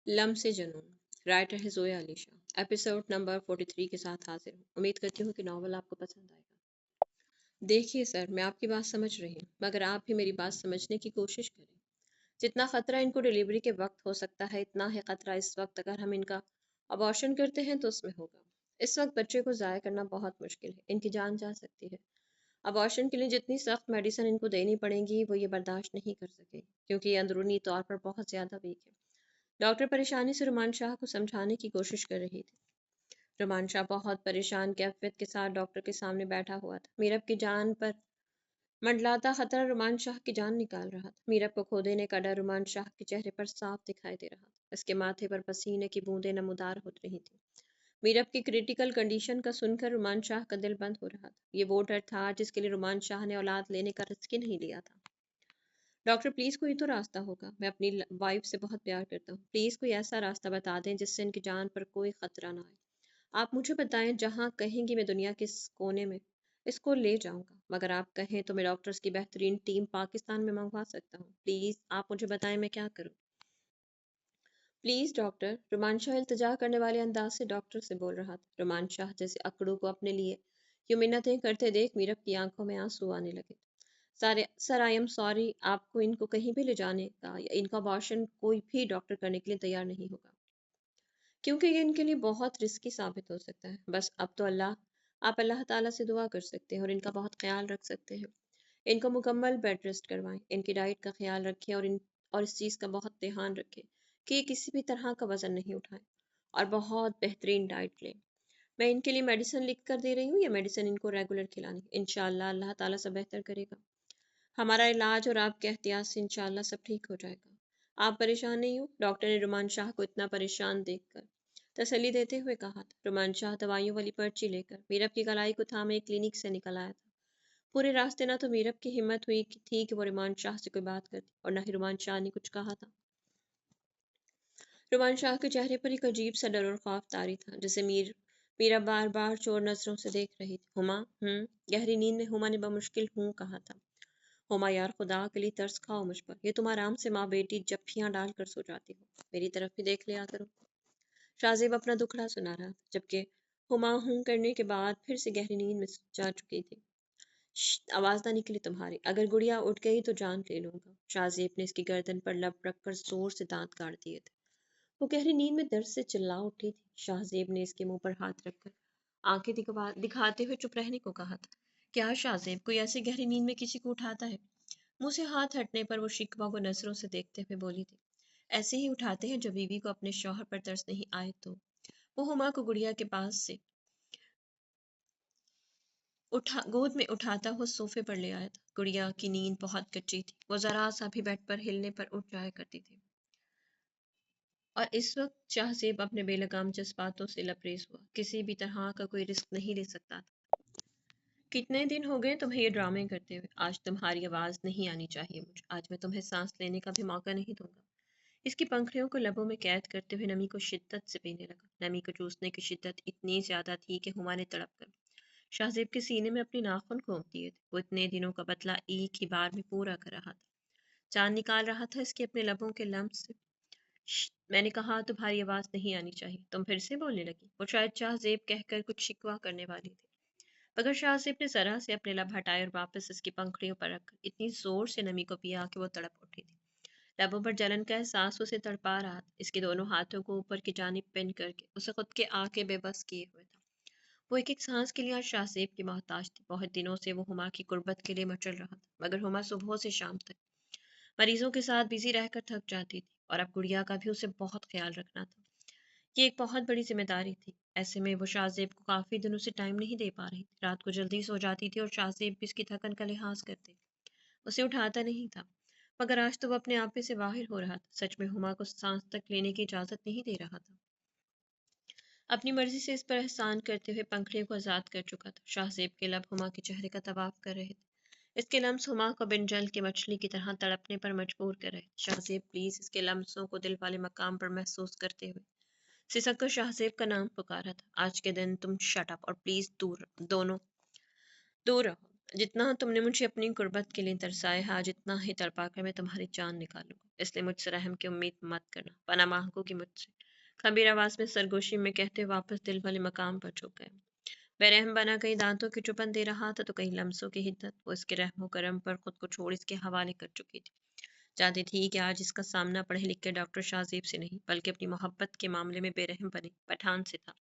Lumps से जुनून, writer है ज़ोया अली शाह। एपिसोड नंबर 43 के साथ हाजिर हूँ। उम्मीद करती हूँ कि नॉवल आपको पसंद आएगा। देखिए सर, मैं आपकी बात समझ रही हूँ, मगर आप भी मेरी बात समझने की कोशिश करें। जितना खतरा इनको डिलीवरी के वक्त हो सकता है, इतना ही खतरा इस वक्त अगर हम इनका अबॉर्शन करते हैं तो उसमें होगा। इस वक्त बच्चे को ज़ाया करना बहुत मुश्किल है, इनकी जान जा सकती है। अबॉर्शन के लिए जितनी सख्त मेडिसिन इनको देनी पड़ेगी वो ये बर्दाश्त नहीं कर सकेगी, क्योंकि ये अंदरूनी तौर पर बहुत ज़्यादा वीक है। डॉक्टर परेशानी से रुमान शाह को समझाने की कोशिश कर रही थी। रुमान शाह बहुत परेशान कैफियत के साथ डॉक्टर के सामने बैठा हुआ था। मीरब की जान पर मंडलाता खतरा रुमान शाह की जान निकाल रहा था। मीरब को खो देने का डर रुमान शाह के चेहरे पर साफ दिखाई दे रहा था। इसके माथे पर पसीने की बूंदें नमूदार हो रही थी। मीरब की क्रिटिकल कंडीशन का सुनकर रुमान शाह का दिल बंद हो रहा था। ये वो डर था जिसके लिए रुमान शाह ने औलाद लेने का रिस्क ही नहीं लिया था। डॉक्टर प्लीज़ कोई तो रास्ता होगा, मैं अपनी वाइफ से बहुत प्यार करता हूँ, प्लीज़ कोई ऐसा रास्ता बता दें जिससे इनकी जान पर कोई खतरा ना आए। आप मुझे बताएं, जहाँ कहेंगी मैं दुनिया के इस कोने में इसको ले जाऊंगा, मगर आप कहें तो मैं डॉक्टर्स की बेहतरीन टीम पाकिस्तान में मंगवा सकता हूँ। प्लीज़ आप मुझे बताएं मैं क्या करूँ। प्लीज़ डॉक्टर, रुमान शाह इल्तिजा करने वाले अंदाज से डॉक्टर से बोल रहा था। रुमान शाह जैसे अकड़ू को अपने लिए यूं मिन्नतें करते देख मीरब की आंखों में आंसू आने लगे। सर आई एम सॉरी, आपको इनको कहीं भी ले जाने का या इनका अबॉर्शन कोई भी डॉक्टर करने के लिए तैयार नहीं होगा, क्योंकि ये इनके लिए बहुत रिस्की साबित हो सकता है। बस अब तो आप अल्लाह ताला से दुआ कर सकते हैं और इनका बहुत ख्याल रख सकते हैं। इनको मुकम्मल बेड रेस्ट करवाएं, इनकी डाइट का ख्याल रखें और इस चीज़ का बहुत ध्यान रखें कि ये किसी भी तरह का वज़न नहीं उठाएं और बहुत बेहतरीन डाइट लें। मैं इनके लिए मेडिसिन लिख कर दे रही हूँ, ये मेडिसिन इनको रेगुलर खिलानी, इंशाल्लाह अल्लाह ताला सब बेहतर करेगा। हमारा इलाज और आपके एहतियात से इंशाल्लाह सब ठीक हो जाएगा। आप परेशान नहीं हो, डॉक्टर ने रुमान शाह को इतना परेशान देखकर तसल्ली देते हुए कहा था। रुमान शाह दवाइयों वाली पर्ची लेकर मीरब की कलाई को थामे क्लिनिक से निकल आया था। पूरे रास्ते ना तो मीरब की हिम्मत हुई थी कि वो रुमान शाह से कोई बात करती और न ही रुमान शाह ने कुछ कहा था। रुमान शाह के चेहरे पर एक अजीब सा डर और खौफ तारी था, जिसे मीरा बार बार चोर नजरों से देख रही थी। हुमा, गहरी नींद में हुमा ने बमुश्किल कहा था। हुमा यार, खुदा के लिए तरस खाओ मुझ पर, ये तुम आराम से माँ बेटी जप्फियां डाल कर सो जाती हो, मेरी तरफ भी देख लिया करो। शाहजेब अपना दुखड़ा सुना रहा, जबकि हुमा करने के बाद फिर से गहरी नींद में जा चुकी थी। आवाज ना निकली तुम्हारी, अगर गुड़िया उठ गई तो जान ले लूंगा। शाहजेब ने इसकी गर्दन पर लब रखकर जोर से दांत काट दिए थे। वो गहरी नींद में दर्द से चिल्ला उठी थी। शाहजेब ने इसके मुंह पर हाथ रखकर आंखें दिखाते हुए चुप रहने को कहा था। क्या शाहजेब, कोई ऐसी गहरी नींद में किसी को उठाता है? मुंह से हाथ हटने पर वो शिकवा को नजरों से देखते हुए बोली थी। ऐसे ही उठाते हैं जब बीवी को अपने शौहर पर तरस नहीं आए तो। वो हुमा को गुड़िया के पास से गोद में उठाता हुआ सोफे पर ले आया था। गुड़िया की नींद बहुत कच्ची थी, वो जरा सा भी बेड पर हिलने पर उठ जाया करती थी। और इस वक्त शाहजेब अपने बेलगाम जज्बातों से लबरेज हुआ। किसी भी तरह का कोई रिस्क नहीं ले सकता था। कितने दिन हो गए तुम्हें ये ड्रामे करते हुए? आज तुम्हारी आवाज नहीं आनी चाहिए मुझे, आज मैं तुम्हें सांस लेने का भी मौका नहीं दूंगा। इसकी पंखड़ियों को लबों में कैद करते हुए नमी को शिद्दत से पीने लगा। नमी को चूसने की शिद्दत इतनी ज्यादा थी कि हुमा ने तड़प कर शाहजेब के सीने में अपने नाखून घोंप दिए थे। वो इतने दिनों का बदला एक ही बार में पूरा कर रहा था, जान निकाल रहा था इसके अपने लबों के लम्स से। मैंने कहा तुम्हारी आवाज नहीं आनी चाहिए, तुम फिर से बोलने लगी। वो शायद शाहजेब कहकर कुछ शिकवा करने वाली थी, मगर शाहजेब ने जरा से अपने लब हटाए और वापस इसकी पंखड़ियों पर रखकर इतनी जोर से नमी को पिया कि वो तड़प उठी थी। लबों पर जलन का एहसास उसे तड़पा रहा था। इसके दोनों हाथों को ऊपर की जानिब पिन करके उसे खुद के आके बेबस किए हुए था। वो एक एक सांस के लिए आज शाहजेब की मोहताज थी। बहुत दिनों से वो हुमा की गुर्बत के लिए मचल रहा था, मगर हुमा सुबह से शाम तक मरीजों के साथ बिजी रहकर थक जाती थी और अब गुड़िया का भी उसे बहुत ख्याल रखना था। ये एक बहुत बड़ी जिम्मेदारी थी। ऐसे में वो शाहजेब को काफी दिनों से टाइम नहीं दे पा रही थी। रात को जल्दी सो जाती थी और शाहजेब भी इसकी थकन का लिहाज करते, उसे उठाता नहीं था। मगर आज तो वो अपने आप से बाहर हो रहा था। सच में हुमा को सांस तक लेने की इजाजत नहीं दे रहा था। अपनी मर्जी से इस पर एहसान करते हुए पंखड़ियों को आजाद कर चुका था। शाहजेब के लब हुमा के चेहरे का तवाफ कर रहे थे। इसके लम्स हुमा को बिन जल के मछली की तरह तड़पने पर मजबूर कर रहे। शाहजेब प्लीज, इसके लम्सों को दिल वाले मकाम पर महसूस करते हुए सिसक कर शाहजेब का नाम पुकारा था। आज के दिन तुम शट अप और प्लीज दूर दोनों दूर रहो। جتنا تم نے مجھے اپنی غربت کے لیے ترسایا ہے، آج اتنا ہی تڑپا کر میں تمہاری جان نکالوں گا، اس لیے مجھ سے رحم کی امید مت کرنا، پناہ مانگو گی مجھ سے؟ خمیر آواز میں سرگوشی میں کہتے واپس دل والے مقام پر جھک گئے۔ بے رحم بنا کہیں دانتوں کی چبھن دے رہا تھا تو کہیں لمسوں کی حدت، وہ اس کے رحم و کرم پر خود کو چھوڑ اس کے حوالے کر چکی تھی۔ چاہتی تھی کہ آج اس کا سامنا پڑھے لکھے ڈاکٹر شاہزیب سے نہیں بلکہ اپنی محبت کے معاملے میں بے رحم بنے پٹھان سے تھا،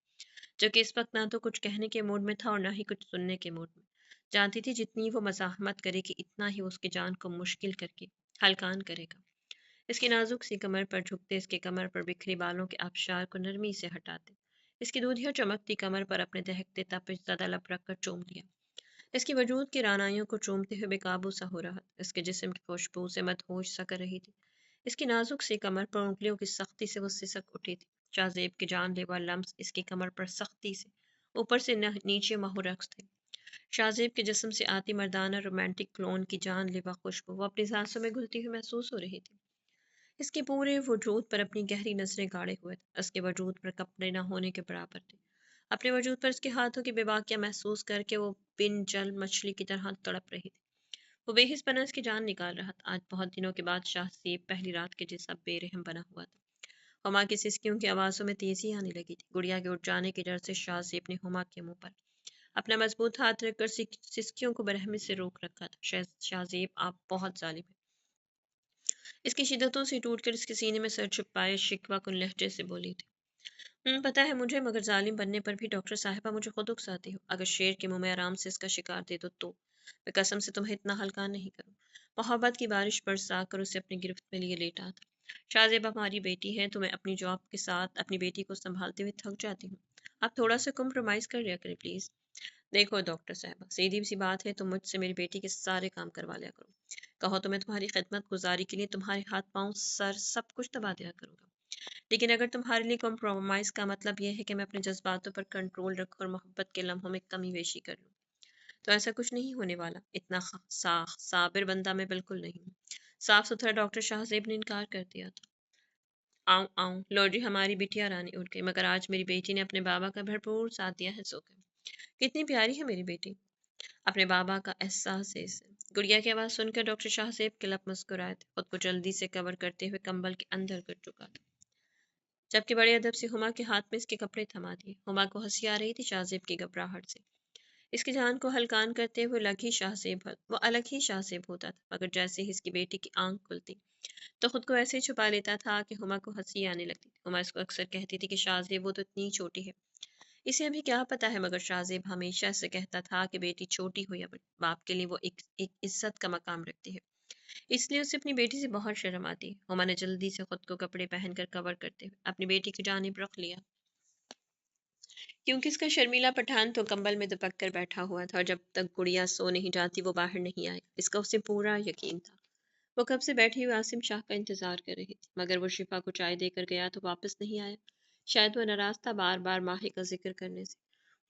جو کہ اس وقت نہ تو کچھ کہنے کے موڈ میں تھا اور نہ ہی کچھ سننے کے موڈ میں۔ جانتی تھی جتنی وہ مزاحمت کرے گی اتنا ہی اس کی جان کو مشکل کر کے ہلکان کرے گا۔ اس کی نازک سی کمر پر جھکتے اس کے کمر پر بکھری بالوں کے آبشار کو نرمی سے ہٹاتے، اس کی دودھیا چمکتی کمر پر اپنے دہکتے تپش زدہ لب رکھ کر چوم لیا، اس کی وجود کی رانائیوں کو چومتے ہوئے بے قابو سا ہو رہا، اس کے جسم کی خوشبو سے مدہوش سا کر رہی تھی، اس کی نازک سی کمر پر انگلیوں کی سختی سے وہ سسک اٹھی تھی۔ شاہزیب کے جان لیوا لمس اس کی کمر پر سختی سے اوپر سے نیچے مہو رقص تھے۔ شاہزیب کے جسم سے آتی مردانہ رومانٹک کلون کی جان لیوا خوشبو وہ اپنی سانسوں میں گھلتی ہوئی محسوس ہو رہی تھی۔ اس کے پورے وجود پر اپنی گہری نظریں گاڑے ہوئے تھے، اس کے وجود پر کپڑے نہ ہونے کے برابر تھے، اپنے وجود پر اس کے ہاتھوں کی بے باکیاں محسوس کر کے وہ بن جل مچھلی کی طرح تڑپ رہی تھی۔ وہ بے حس بنا اس کی جان نکال رہا تھا۔ آج بہت دنوں کے بعد شاہزیب پہلی رات کے جیسا بے رحم بنا ہوا تھا۔ ہما کی سسکیوں کی آوازوں میں تیزی آنے لگی تھی، گڑیا کے اٹھ جانے کے ڈر سے شاہزیب نے ہما کے منہ پر اپنا مضبوط ہاتھ رکھ کر سسکیوں کو برہمی سے روک رکھا تھا۔ شاہزیب آپ بہت ظالم ہیں، اس کی شدتوں سے ٹوٹ کر اس کے سینے میں سر چھپائے شکوہ کن لہجے سے بولی تھی۔ پتہ ہے مجھے، مگر ظالم بننے پر بھی ڈاکٹر صاحبہ مجھے خود اکساتی ہو۔ اگر شیر کے منہ میں آرام سے اس کا شکار دے دو تو میں قسم سے تمہیں اتنا ہلکا نہیں کروں۔ محبت کی بارش برسا کر اسے اپنی گرفت میں لیے لیٹا تھا۔ شاہزیب ہماری بیٹی ہے تو میں اپنی جاب کے ساتھ اپنی بیٹی کو سنبھالتے ہوئے تھک جاتی ہوں، آپ تھوڑا سا کمپرومائز کر لیا کریں پلیز۔ دیکھو ڈاکٹر صاحبہ، سیدھی سی بات ہے، تم مجھ سے میری بیٹی کے سارے کام کروا لیا کرو، کہو تو میں تمہاری خدمت گزاری کے لیے تمہارے ہاتھ پاؤں سر سب کچھ دبا دیا کروں گا، لیکن اگر تمہارے لیے کمپرومائز کا مطلب یہ ہے کہ میں اپنے جذباتوں پر کنٹرول رکھوں اور محبت کے لمحوں میں کمی بیشی کر لوں، تو ایسا کچھ نہیں ہونے والا۔ اتنا صابر بندہ میں بالکل نہیں ہوں۔ صاف ستھرا ڈاکٹر شاہزیب نے انکار کر دیا تھا۔ آؤں آؤں لو جی، ہماری بٹیا رانی اٹھ گئی، مگر آج میری بیٹی نے اپنے بابا کا بھرپور ساتھ دیا ہے، سو کر کتنی پیاری ہے میری بیٹی، اپنے بابا کا احساس ہے اسے۔ گڑیا کی آواز سن کر ڈاکٹر شاہزیب کے لب مسکرائے تھے، خود کو جلدی سے کور کرتے ہوئے کمبل کے اندر کر چکا تھا، جبکہ بڑے ادب سے ہما کے ہاتھ میں اس کے کپڑے تھما دیے۔ ہما کو ہنسی آ رہی تھی شاہزیب کی گھبراہٹ سے، اس کی جان کو ہلکان کرتے ہوئے وہ الگ ہی شاہزیب ہوتا تھا، مگر جیسے ہی اس کی بیٹی کی آنکھ کھلتی تو خود کو ایسے ہی چھپا لیتا تھا کہ ہما کو ہنسی آنے لگتی تھی۔ ہما اس کو اکثر کہتی تھی کہ شاہزیب وہ تو اتنی چھوٹی ہے، اسے ابھی کیا پتا ہے، مگر شاہزیب ہمیشہ سے کہتا تھا کہ بیٹی چھوٹی ہو یا بڑی، باپ کے لیے وہ ایک عزت کا مقام رکھتی ہے، اس لیے اسے اپنی بیٹی سے بہت شرم آتی ہے۔ ہما نے جلدی سے خود کو کپڑے پہن کر کور کرتے ہوئے اپنی بیٹی کی جانب رخ لیا، کیونکہ اس کا شرمیلا پٹھان تو کمبل میں دپک کر بیٹھا ہوا تھا اور جب تک گڑیا سو نہیں جاتی وہ باہر نہیں آئے، اس کا اسے پورا یقین تھا۔ وہ کب سے بیٹھی ہوئی عاصم شاہ کا انتظار کر رہی تھی، مگر وہ شفا کو چائے دے کر گیا تو واپس نہیں آیا، شاید وہ ناراض تھا بار بار ماہی کا ذکر کرنے سے۔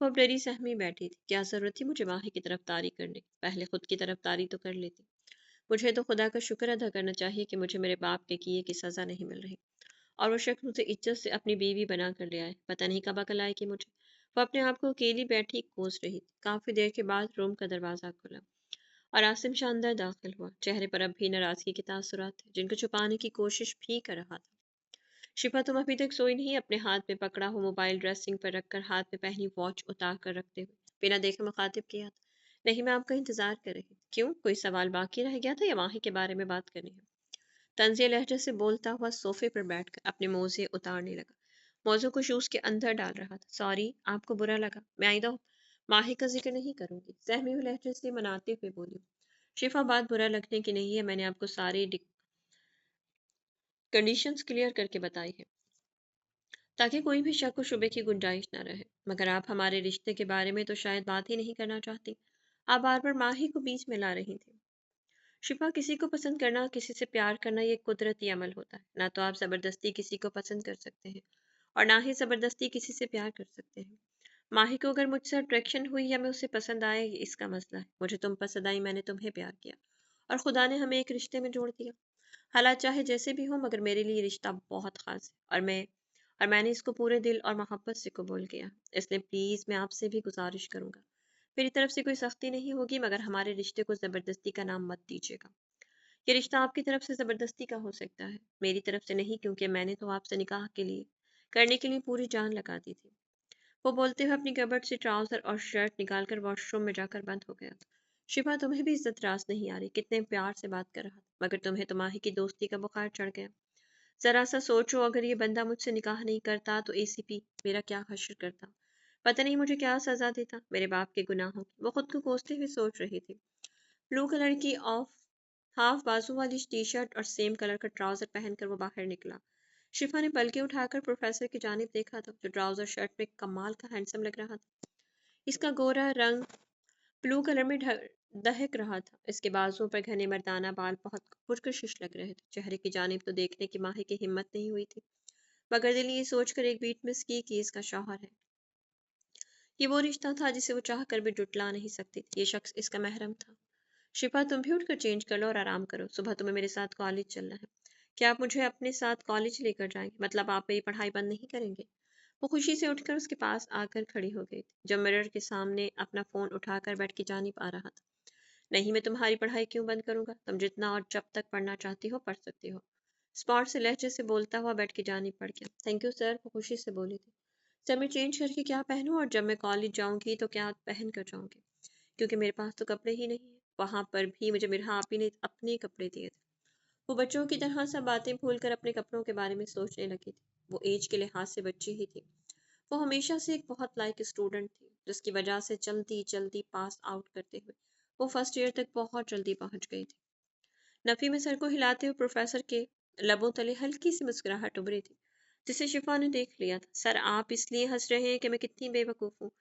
وہ اب ڈری سہمی بیٹھی تھی، کیا ضرورت تھی مجھے ماہی کی طرف داری کرنے کی، پہلے خود کی طرف داری تو کر لیتی۔ مجھے تو خدا کا شکر ادا کرنا چاہیے کہ مجھے میرے باپ کے کیے کی سزا نہیں مل رہی، اور وہ شخص مجھے عزت سے اپنی بیوی بنا کر لے آئے، پتہ نہیں کب عقل آئے کہ مجھے۔ وہ اپنے آپ کو اکیلی بیٹھی کوس رہی تھی، کافی دیر کے بعد روم کا دروازہ کھلا اور عاصم شاہ اندر داخل ہوا، چہرے پر اب بھی ناراضگی کے تاثرات تھے جن کو چھپانے کی کوشش بھی کر رہا تھا۔ شفا تم ابھی تک سوئی نہیں؟ اپنے ہاتھ میں پکڑا ہو موبائل ڈریسنگ پر رکھ کر ہاتھ میں پہنی واچ اتار کر رکھتے ہوئے بنا دیکھے مخاطب کیا تھا۔ نہیں، میں آپ کا انتظار کر رہی تھی۔ کیوں، کوئی سوال باقی رہ گیا تھا یا ماہی کے بارے میں بات کرنی ہے؟ طنزیہ لہجے سے بولتا ہوا صوفے پر بیٹھ کر اپنے موزے اتارنے لگا، موزوں کو شوز کے اندر ڈال رہا تھا۔ سوری، آپ کو برا لگا، میں آئندہ ماہی کا ذکر نہیں کروں گی، سہمی ہوئے لہجے سے مناتے ہوئے بولی۔ شفا بات برا لگنے کی نہیں ہے، میں نے آپ کو سارے کنڈیشنز کلیئر کر کے بتائی ہے تاکہ کوئی بھی شک و شبے کی گنجائش نہ رہے، مگر آپ ہمارے رشتے کے بارے میں تو شاید بات ہی نہیں کرنا چاہتی، آپ بار بار ماہی کو بیچ میں لا رہی تھی۔ شفا، کسی کو پسند کرنا، کسی سے پیار کرنا یہ ایک قدرتی عمل ہوتا ہے، نہ تو آپ زبردستی کسی کو پسند کر سکتے ہیں اور نہ ہی زبردستی کسی سے پیار کر سکتے ہیں۔ ماہی کو اگر مجھ سے اٹریکشن ہوئی یا میں اسے پسند آئے یہ اس کا مسئلہ ہے، مجھے تم پسند آئی، میں نے تمہیں پیار کیا اور خدا نے ہمیں ایک رشتے میں جوڑ دیا، حالات چاہے جیسے بھی ہوں، مگر میرے لیے یہ رشتہ بہت خاص ہے اور میں نے اس کو پورے دل اور محبت سے قبول کیا، اس لیے پلیز میں آپ سے بھی گزارش کروں گا، मेरी तरफ से कोई सख्ती नहीं होगी, मगर हमारे रिश्ते को ज़बरदस्ती का नाम मत दीजिएगा। ये रिश्ता आपकी तरफ से ज़बरदस्ती का हो सकता है, मेरी तरफ से नहीं, क्योंकि मैंने तो आपसे निकाह के लिए करने के लिए पूरी जान लगा दी थी। वो बोलते हुए अपनी कबर्ड से ट्राउज़र और शर्ट निकालकर वॉशरूम में जाकर बंद हो गया। शिफा, तुम्हें भी इज्जत रास नहीं आ रही? कितने प्यार से बात कर रहा था, मगर तुम्हें तुम्हारी की दोस्ती का बुखार चढ़ गया। जरा सा सोचो, अगर ये बंदा मुझसे निकाह नहीं करता तो एसीपी मेरा क्या हश्र करता, पता नहीं मुझे क्या सजा देता मेरे बाप के गुनाहों की। वो खुद को कोसते हुए सोच रही थी। ब्लू कलर की ऑफ हाफ बाजू वाली टी शर्ट और सेम कलर का ट्राउजर पहनकर वो बाहर निकला। शिफा ने पलके उठाकर प्रोफेसर की जानिब देखा था, जो ट्राउजर शर्ट में कमाल का हैंडसम लग रहा था। इसका गोरा रंग ब्लू कलर में दहक रहा था। इसके बाजुओं पर घने मर्दाना बाल बहुत पुरकशिश लग रहे थे। चेहरे की जानिब तो देखने की माही की हिम्मत नहीं हुई थी, मगर दिल ये सोचकर एक बीट मिस की कि इसका शौहर है। ये वो रिश्ता था जिसे वो चाह कर भी जुटला नहीं सकती थी। ये शख्स इसका महरम था। शिफा, तुम भी उठकर चेंज कर लो और आराम करो। सुबह तुम्हें मेरे साथ कॉलेज चलना है। क्या आप मुझे अपने साथ कॉलेज लेकर जाएंगे? मतलब आप मेरी पढ़ाई बंद नहीं करेंगे? वो खुशी से उठकर उसके पास आकर खड़ी हो गई थी, जब मिरर के सामने अपना फोन उठाकर बेड की जानिब आ रहा था। नहीं, मैं तुम्हारी पढ़ाई क्यों बंद करूंगा? तुम जितना और जब तक पढ़ना चाहती हो पढ़ सकती हो। स्पॉट से लहजे से बोलता हुआ बेड की जानिब बढ़ गया। थैंक यू सर, वो खुशी से बोली थी। सर, मैं चेंज करके क्या पहनूं, और जब मैं कॉलेज जाऊंगी तो क्या पहन कर जाऊंगी? क्योंकि मेरे पास तो कपड़े ही नहीं है। वहां पर भी मुझे मेरे आपी ने अपने कपड़े दिए थे। वो बच्चों की तरह सब बातें भूलकर अपने कपड़ों के बारे में सोचने लगी थी। वो एज के लिहाज से बच्ची ही थी। वो हमेशा से एक बहुत लाइक स्टूडेंट थी, जिसकी वजह से जल्दी जल्दी पास आउट करते हुए वो फर्स्ट ईयर तक बहुत जल्दी पहुंच गई थी। नफी में सर को हिलाते हुए प्रोफेसर के लबों तले हल्की सी मुस्कुराहट उभरी थी, जिसे शिफा ने देख लिया था। सर, आप इसलिए हंस रहे हैं कि मैं कितनी बेवकूफ़ हूँ?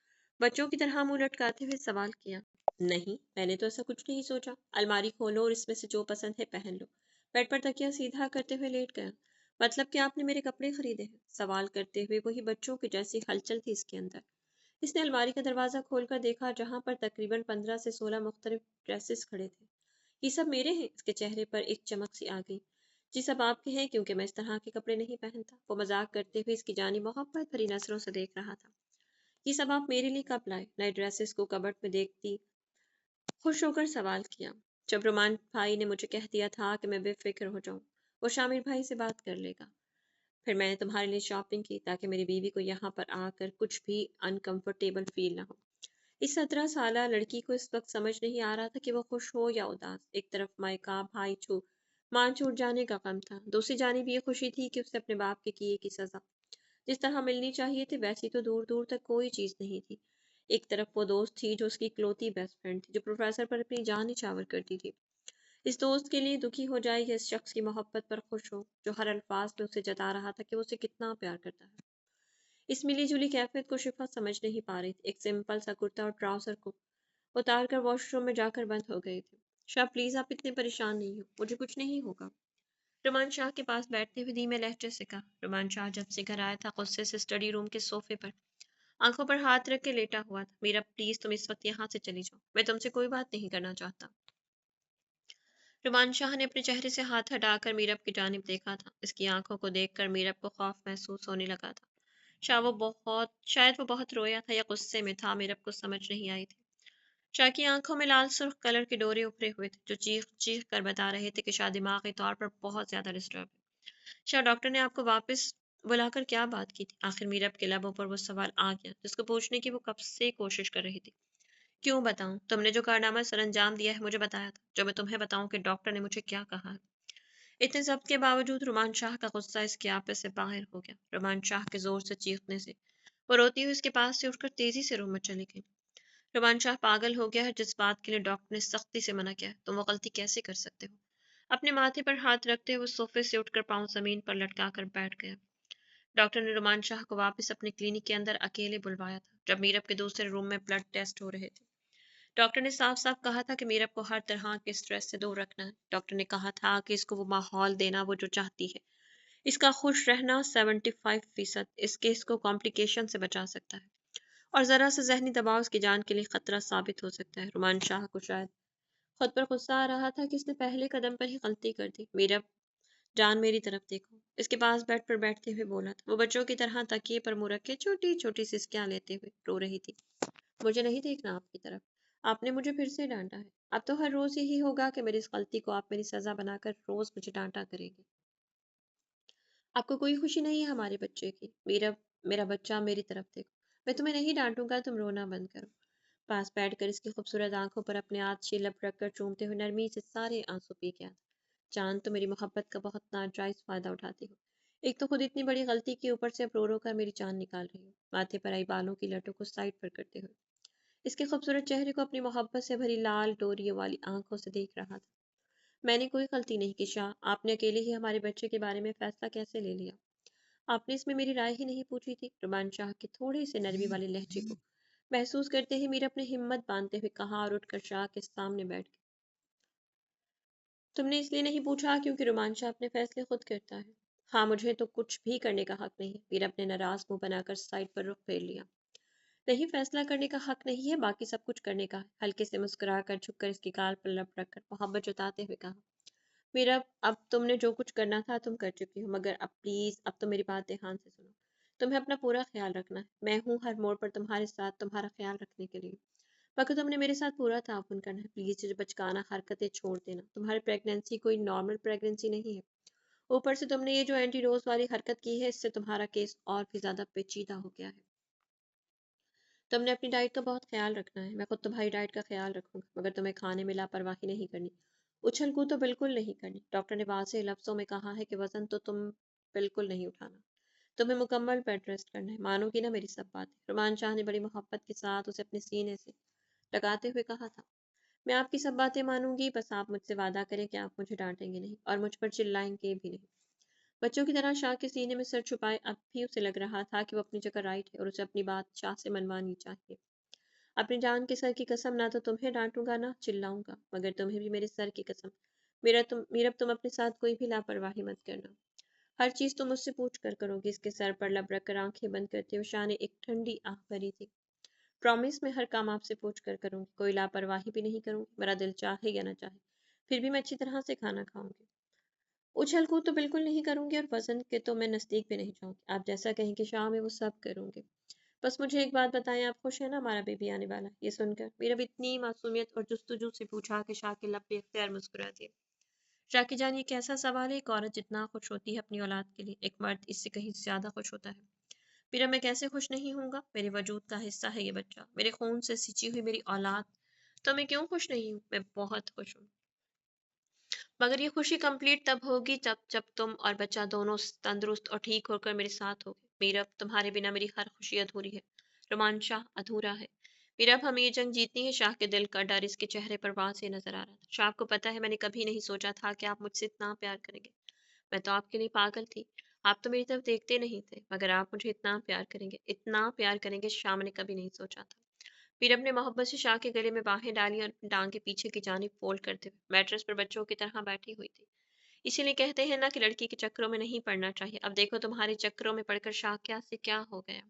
बच्चों की तरह मुंह लटकाते हुए सवाल किया। नहीं, मैंने तो ऐसा कुछ नहीं सोचा। अलमारी खोलो और इसमें से जो पसंद है पहन लो। बेड पर तकिया सीधा करते हुए लेट गया। मतलब कि आपने मेरे कपड़े खरीदे हैं? सवाल करते हुए वही बच्चों की जैसी हलचल थी इसके अंदर। इसने अलमारी का दरवाजा खोलकर देखा, जहां पर तकरीबन 15 से 16 मुख्तलिफ ड्रेसेस खड़े थे। ये सब मेरे हैं? इसके चेहरे पर एक चमक सी आ गई। जी, सब आपके हैं, क्योंकि मैं इस तरह के कपड़े नहीं पहनता। वो मजाक करते हुए इसकी जानी मोहब्बत भरी नजरों से देख रहा था। ये सब आप मेरे लिए कब लाए? नए ड्रेसेस को कबर्ड में देखती खुश होकर सवाल किया। जब रोमान भाई ने मुझे कह दिया था कि मैं बेफिक्र हो जाऊं, वो शामिर भाई से बात कर लेगा। फिर मैंने तुम्हारे लिए शॉपिंग की, ताकि मेरी बीवी को यहाँ पर आकर कुछ भी अनकंफर्टेबल फील ना हो। इस 17 साला लड़की को इस वक्त समझ नहीं आ रहा था कि वो खुश हो या उदास। एक तरफ मायका भाई मान छूट जाने का गम था, दूसरी जानिब ये खुशी थी कि उससे अपने बाप के किए की सजा जिस तरह मिलनी चाहिए थी, वैसी तो दूर दूर तक कोई चीज नहीं थी। एक तरफ वो दोस्त थी जो उसकी इकलौती बेस्ट फ्रेंड थी, जो प्रोफेसर पर अपनी जान निछावर करती थी। इस दोस्त के लिए दुखी हो जाए या इस शख्स की मोहब्बत पर खुश हो, जो हर अल्फाज में उसे जता रहा था कि वो उसे कितना प्यार करता है। इस मिली जुली कैफियत को शिफा समझ नहीं पा रही थी। एक सिंपल सा कुर्ता और ट्राउजर को उतार कर वॉशरूम में जाकर बंद हो गई थी। शाह, प्लीज आप इतने परेशान नहीं हो, मुझे कुछ नहीं होगा। रुमान शाह के पास बैठते हुए धीमे लहजे से कहा। रुमान शाह जब से घर आया था, गुस्से से स्टडी रूम के सोफे पर आंखों पर हाथ रख के लेटा हुआ था। मीरा, प्लीज तुम इस वक्त यहाँ से चली जाओ, मैं तुमसे कोई बात नहीं करना चाहता। रुमान शाह ने अपने चेहरे से हाथ हटाकर मीरब की जानिब देखा था। इसकी आंखों को देखकर मीरब को खौफ महसूस होने लगा था। शायद वो बहुत रोया था या गुस्से में था, मीरब को समझ नहीं आई थी। शाह की आंखों में लाल सुर्ख कलर के डोरे उभरे हुए थे, जो चीख चीख कर बता रहे थे कि शाह दिमागी तौर पर बहुत ज्यादा डिस्टर्ब है। शाह, डॉक्टर ने आपको वापस बुलाकर क्या बात की थी? आखिर मीरब के लबों पर वो सवाल आ गया, जिसको पूछने की वो कब से कोशिश कर रही थी। क्यों बताऊं? तुमने जो कारनामा सर अंजाम दिया है, मुझे बताया था। जो मैं तुम्हें बताऊं कि डॉक्टर ने मुझे क्या कहा है? इतने सब के बावजूद रुमान शाह का गुस्सा इसके आपे से बाहर हो गया। रुमान शाह के जोर से चीखने से वो रोती हुई उसके पास से उठकर तेजी से रूम में चली गई। रुमान शाह पागल हो गया है। जिस बात के लिए डॉक्टर ने सख्ती से मना किया है, तुम वो गलती कैसे कर सकते हो? अपने माथे पर हाथ रखते हुए सोफे से उठकर पांव जमीन पर लटका कर बैठ गया। डॉक्टर ने रुमान शाह को वापस अपने क्लिनिक के अंदर अकेले बुलवाया था, जब मीरब के दूसरे रूम में ब्लड टेस्ट हो रहे थे। डॉक्टर ने साफ साफ कहा था कि मीरब को हर तरह के स्ट्रेस से दूर रखना है। डॉक्टर ने कहा था कि इसको वो माहौल देना वो जो चाहती है। इसका खुश रहना 75% इस केस को कॉम्प्लिकेशन से बचा सकता है, और जरा सा जहनी दबाव उसकी जान के लिए खतरा साबित हो सकता है। रुमान शाह को शायद खुद पर गुस्सा आ रहा था कि इसने पहले कदम पर ही गलती कर दी। मीरब जान, मेरी तरफ देखो। इसके पास बेड पर बैठते हुए बोला था। वो बच्चों की तरह तकिए पर मुंह रख के छोटी छोटी सिसकियां लेते हुए रो रही थी। मुझे नहीं देखना आपकी तरफ। آپ نے مجھے پھر سے ڈانٹا ہے۔ اب تو ہر روز یہی ہوگا کہ میری اس غلطی کو آپ میری سزا بنا کر روز مجھے ڈانٹا کریں گے۔ آپ کو کوئی خوشی نہیں ہے ہمارے بچے کی؟ میرا بچہ میری طرف دیکھو۔ میں تمہیں نہیں ڈانٹوں گا، تم رونا بند کرو۔ پاس بیٹھ کر اس کی خوبصورت آنکھوں پر اپنے ہاتھ لپ رکھ کر چومتے ہوئے نرمی سے سارے آنسو پی گیا۔ چاند تو میری محبت کا بہت ناجائز فائدہ اٹھاتی ہو۔ ایک تو خود اتنی بڑی غلطی کے اوپر سے اب رو رو کر میری جان نکال رہی ہو، ماتھے پر آئی بالوں کی لٹوں کو سائڈ پر کرتے ہوئے۔ اس کے خوبصورت چہرے کو اپنی محبت سے بھری لال ڈوریوں والی آنکھوں سے دیکھ رہا تھا۔ میں نے کوئی غلطی نہیں کی شاہ، آپ نے اکیلے ہی ہمارے بچے کے بارے میں فیصلہ کیسے لے لیا؟ آپ نے اس میں میری رائے ہی نہیں پوچھی تھی؟ رومان شاہ کے تھوڑے سے نرمی والے لہجے کو محسوس کرتے ہی میرا اپنے ہمت باندھتے ہوئے کہا اور اٹھ کر شاہ کے سامنے بیٹھ گئی۔ تم نے اس لیے نہیں پوچھا کیونکہ رومان شاہ اپنے فیصلے خود کرتا ہے۔ ہاں، مجھے تو کچھ بھی کرنے کا حق نہیں۔ میرا اپنے ناراض منہ بنا کر سائڈ پر رخ پھیر لیا۔ نہیں، فیصلہ کرنے کا حق نہیں ہے، باقی سب کچھ کرنے کا ہے۔ ہلکے سے مسکرا کر جھک کر اس کی گال پر لپ رکھ کر محبت جتاتے ہوئے کہا، میرا اب تم نے جو کچھ کرنا تھا تم کر چکی ہو، مگر اب پلیز اب تو میری بات دھیان سے سنو۔ تمہیں اپنا پورا خیال رکھنا ہے، میں ہوں ہر موڑ پر تمہارے ساتھ تمہارا خیال رکھنے کے لیے، باقی تم نے میرے ساتھ پورا تعاون کرنا ہے۔ پلیز یہ بچکانہ حرکتیں چھوڑ دینا، تمہاری پریگنینسی کوئی نارمل پریگنینسی نہیں ہے، اوپر سے تم نے یہ جو اینٹی ڈوز والی حرکت کی ہے اس سے تمہارا کیس اور بھی زیادہ پیچیدہ ہو گیا ہے۔ تم نے اپنی ڈائٹ کا بہت خیال رکھنا ہے، میں خود تمہاری ڈائٹ کا خیال رکھوں گا، مگر تمہیں کھانے میں لاپرواہی نہیں کرنی، اچھل کود تو بالکل نہیں کرنی۔ ڈاکٹر نے واضح لفظوں میں کہا ہے کہ وزن تو تم بالکل نہیں اٹھانا، تمہیں مکمل بیڈ ریسٹ کرنا ہے، مانو گی نا میری سب باتیں؟ رومان شاہ نے بڑی محبت کے ساتھ اسے اپنے سینے سے لگاتے ہوئے کہا تھا، میں آپ کی سب باتیں مانوں گی، بس آپ مجھ سے وعدہ کریں کہ آپ مجھے ڈانٹیں گے نہیں اور مجھ پر چلائیں گے بھی نہیں۔ بچوں کی طرح شاہ کے سینے میں سر چھپائے اب بھی اسے لگ رہا تھا کہ وہ اپنی جگہ رائٹ ہے اور اسے اپنی بات شاہ سے منوانی چاہیے۔ اپنی جان کے سر کی قسم، نہ تو تمہیں ڈانٹوں گا نہ چلاؤں گا، مگر تمہیں بھی میرے سر کی قسم، میرا تم اپنے ساتھ کوئی بھی لاپرواہی مت کرنا۔ ہر چیز تم مجھ سے پوچھ کر کرو گی۔ اس کے سر پر لب رکھ کر آنکھیں بند کرتے ہوئے شاہ نے ایک ٹھنڈی آہ بھری تھی۔ پرومس، میں ہر کام آپ سے پوچھ کر کروں گی، کوئی لاپرواہی بھی نہیں کروں گی، میرا دل چاہے یا نہ چاہے، پھر بھی میں اچھی طرح سے کھانا کھاؤں گی، اچھل کود تو بالکل نہیں کروں گی اور وزن کے تو میں نزدیک بھی نہیں جاؤں گی، آپ جیسا کہیں کہ شاہ میں وہ سب کروں گی۔ بس مجھے ایک بات بتائیں، آپ خوش ہیں نا ہمارا بیبی آنے والا؟ یہ سن کر میرا اتنی معصومیت اور جستجو سے پوچھا کہ شاہ کے لب بے اختیار مسکرا دیے۔ شاہ کی جان، یہ کیسا سوال ہے؟ ایک عورت جتنا خوش ہوتی ہے اپنی اولاد کے لیے، ایک مرد اس سے کہیں زیادہ خوش ہوتا ہے۔ پھر میں کیسے خوش نہیں ہوں گا؟ میرے وجود کا حصہ ہے یہ بچہ، میرے خون سے سچی ہوئی میری اولاد، تو میں کیوں خوش نہیں ہوں؟ میں بہت خوش ہوں، مگر یہ خوشی کمپلیٹ تب ہوگی جب تم اور بچہ دونوں تندرست اور ٹھیک ہو کر میرے ساتھ ہوگے۔ میرا تمہارے بنا میری ہر خوشی ادھوری ہے، رومان شاہ، ادھورا ہے۔ میرا اب ہمیں یہ جنگ جیتنی ہے۔ شاہ کے دل کا ڈر اس کے چہرے پر واضح نظر آ رہا تھا۔ شاہ کو پتہ ہے میں نے کبھی نہیں سوچا تھا کہ آپ مجھ سے اتنا پیار کریں گے، میں تو آپ کے لیے پاگل تھی، آپ تو میری طرف دیکھتے نہیں تھے، مگر آپ مجھے اتنا پیار کریں گے، اتنا پیار کریں گے، شاہ میں نے کبھی نہیں سوچا تھا۔ پھر اپنے محبت سے شاہ کے گلے میں باہیں ڈالی اور ٹانگیں پیچھے کی جانب فولڈ کرتے ہوئے میٹرس پر بچوں کی طرح بیٹھی ہوئی تھی۔ اسی لیے کہتے ہیں نا کہ لڑکی کے چکروں میں نہیں پڑنا چاہیے۔ اب دیکھو تمہارے چکروں میں پڑھ کر شاہ کیا سے کیا ہو گیا،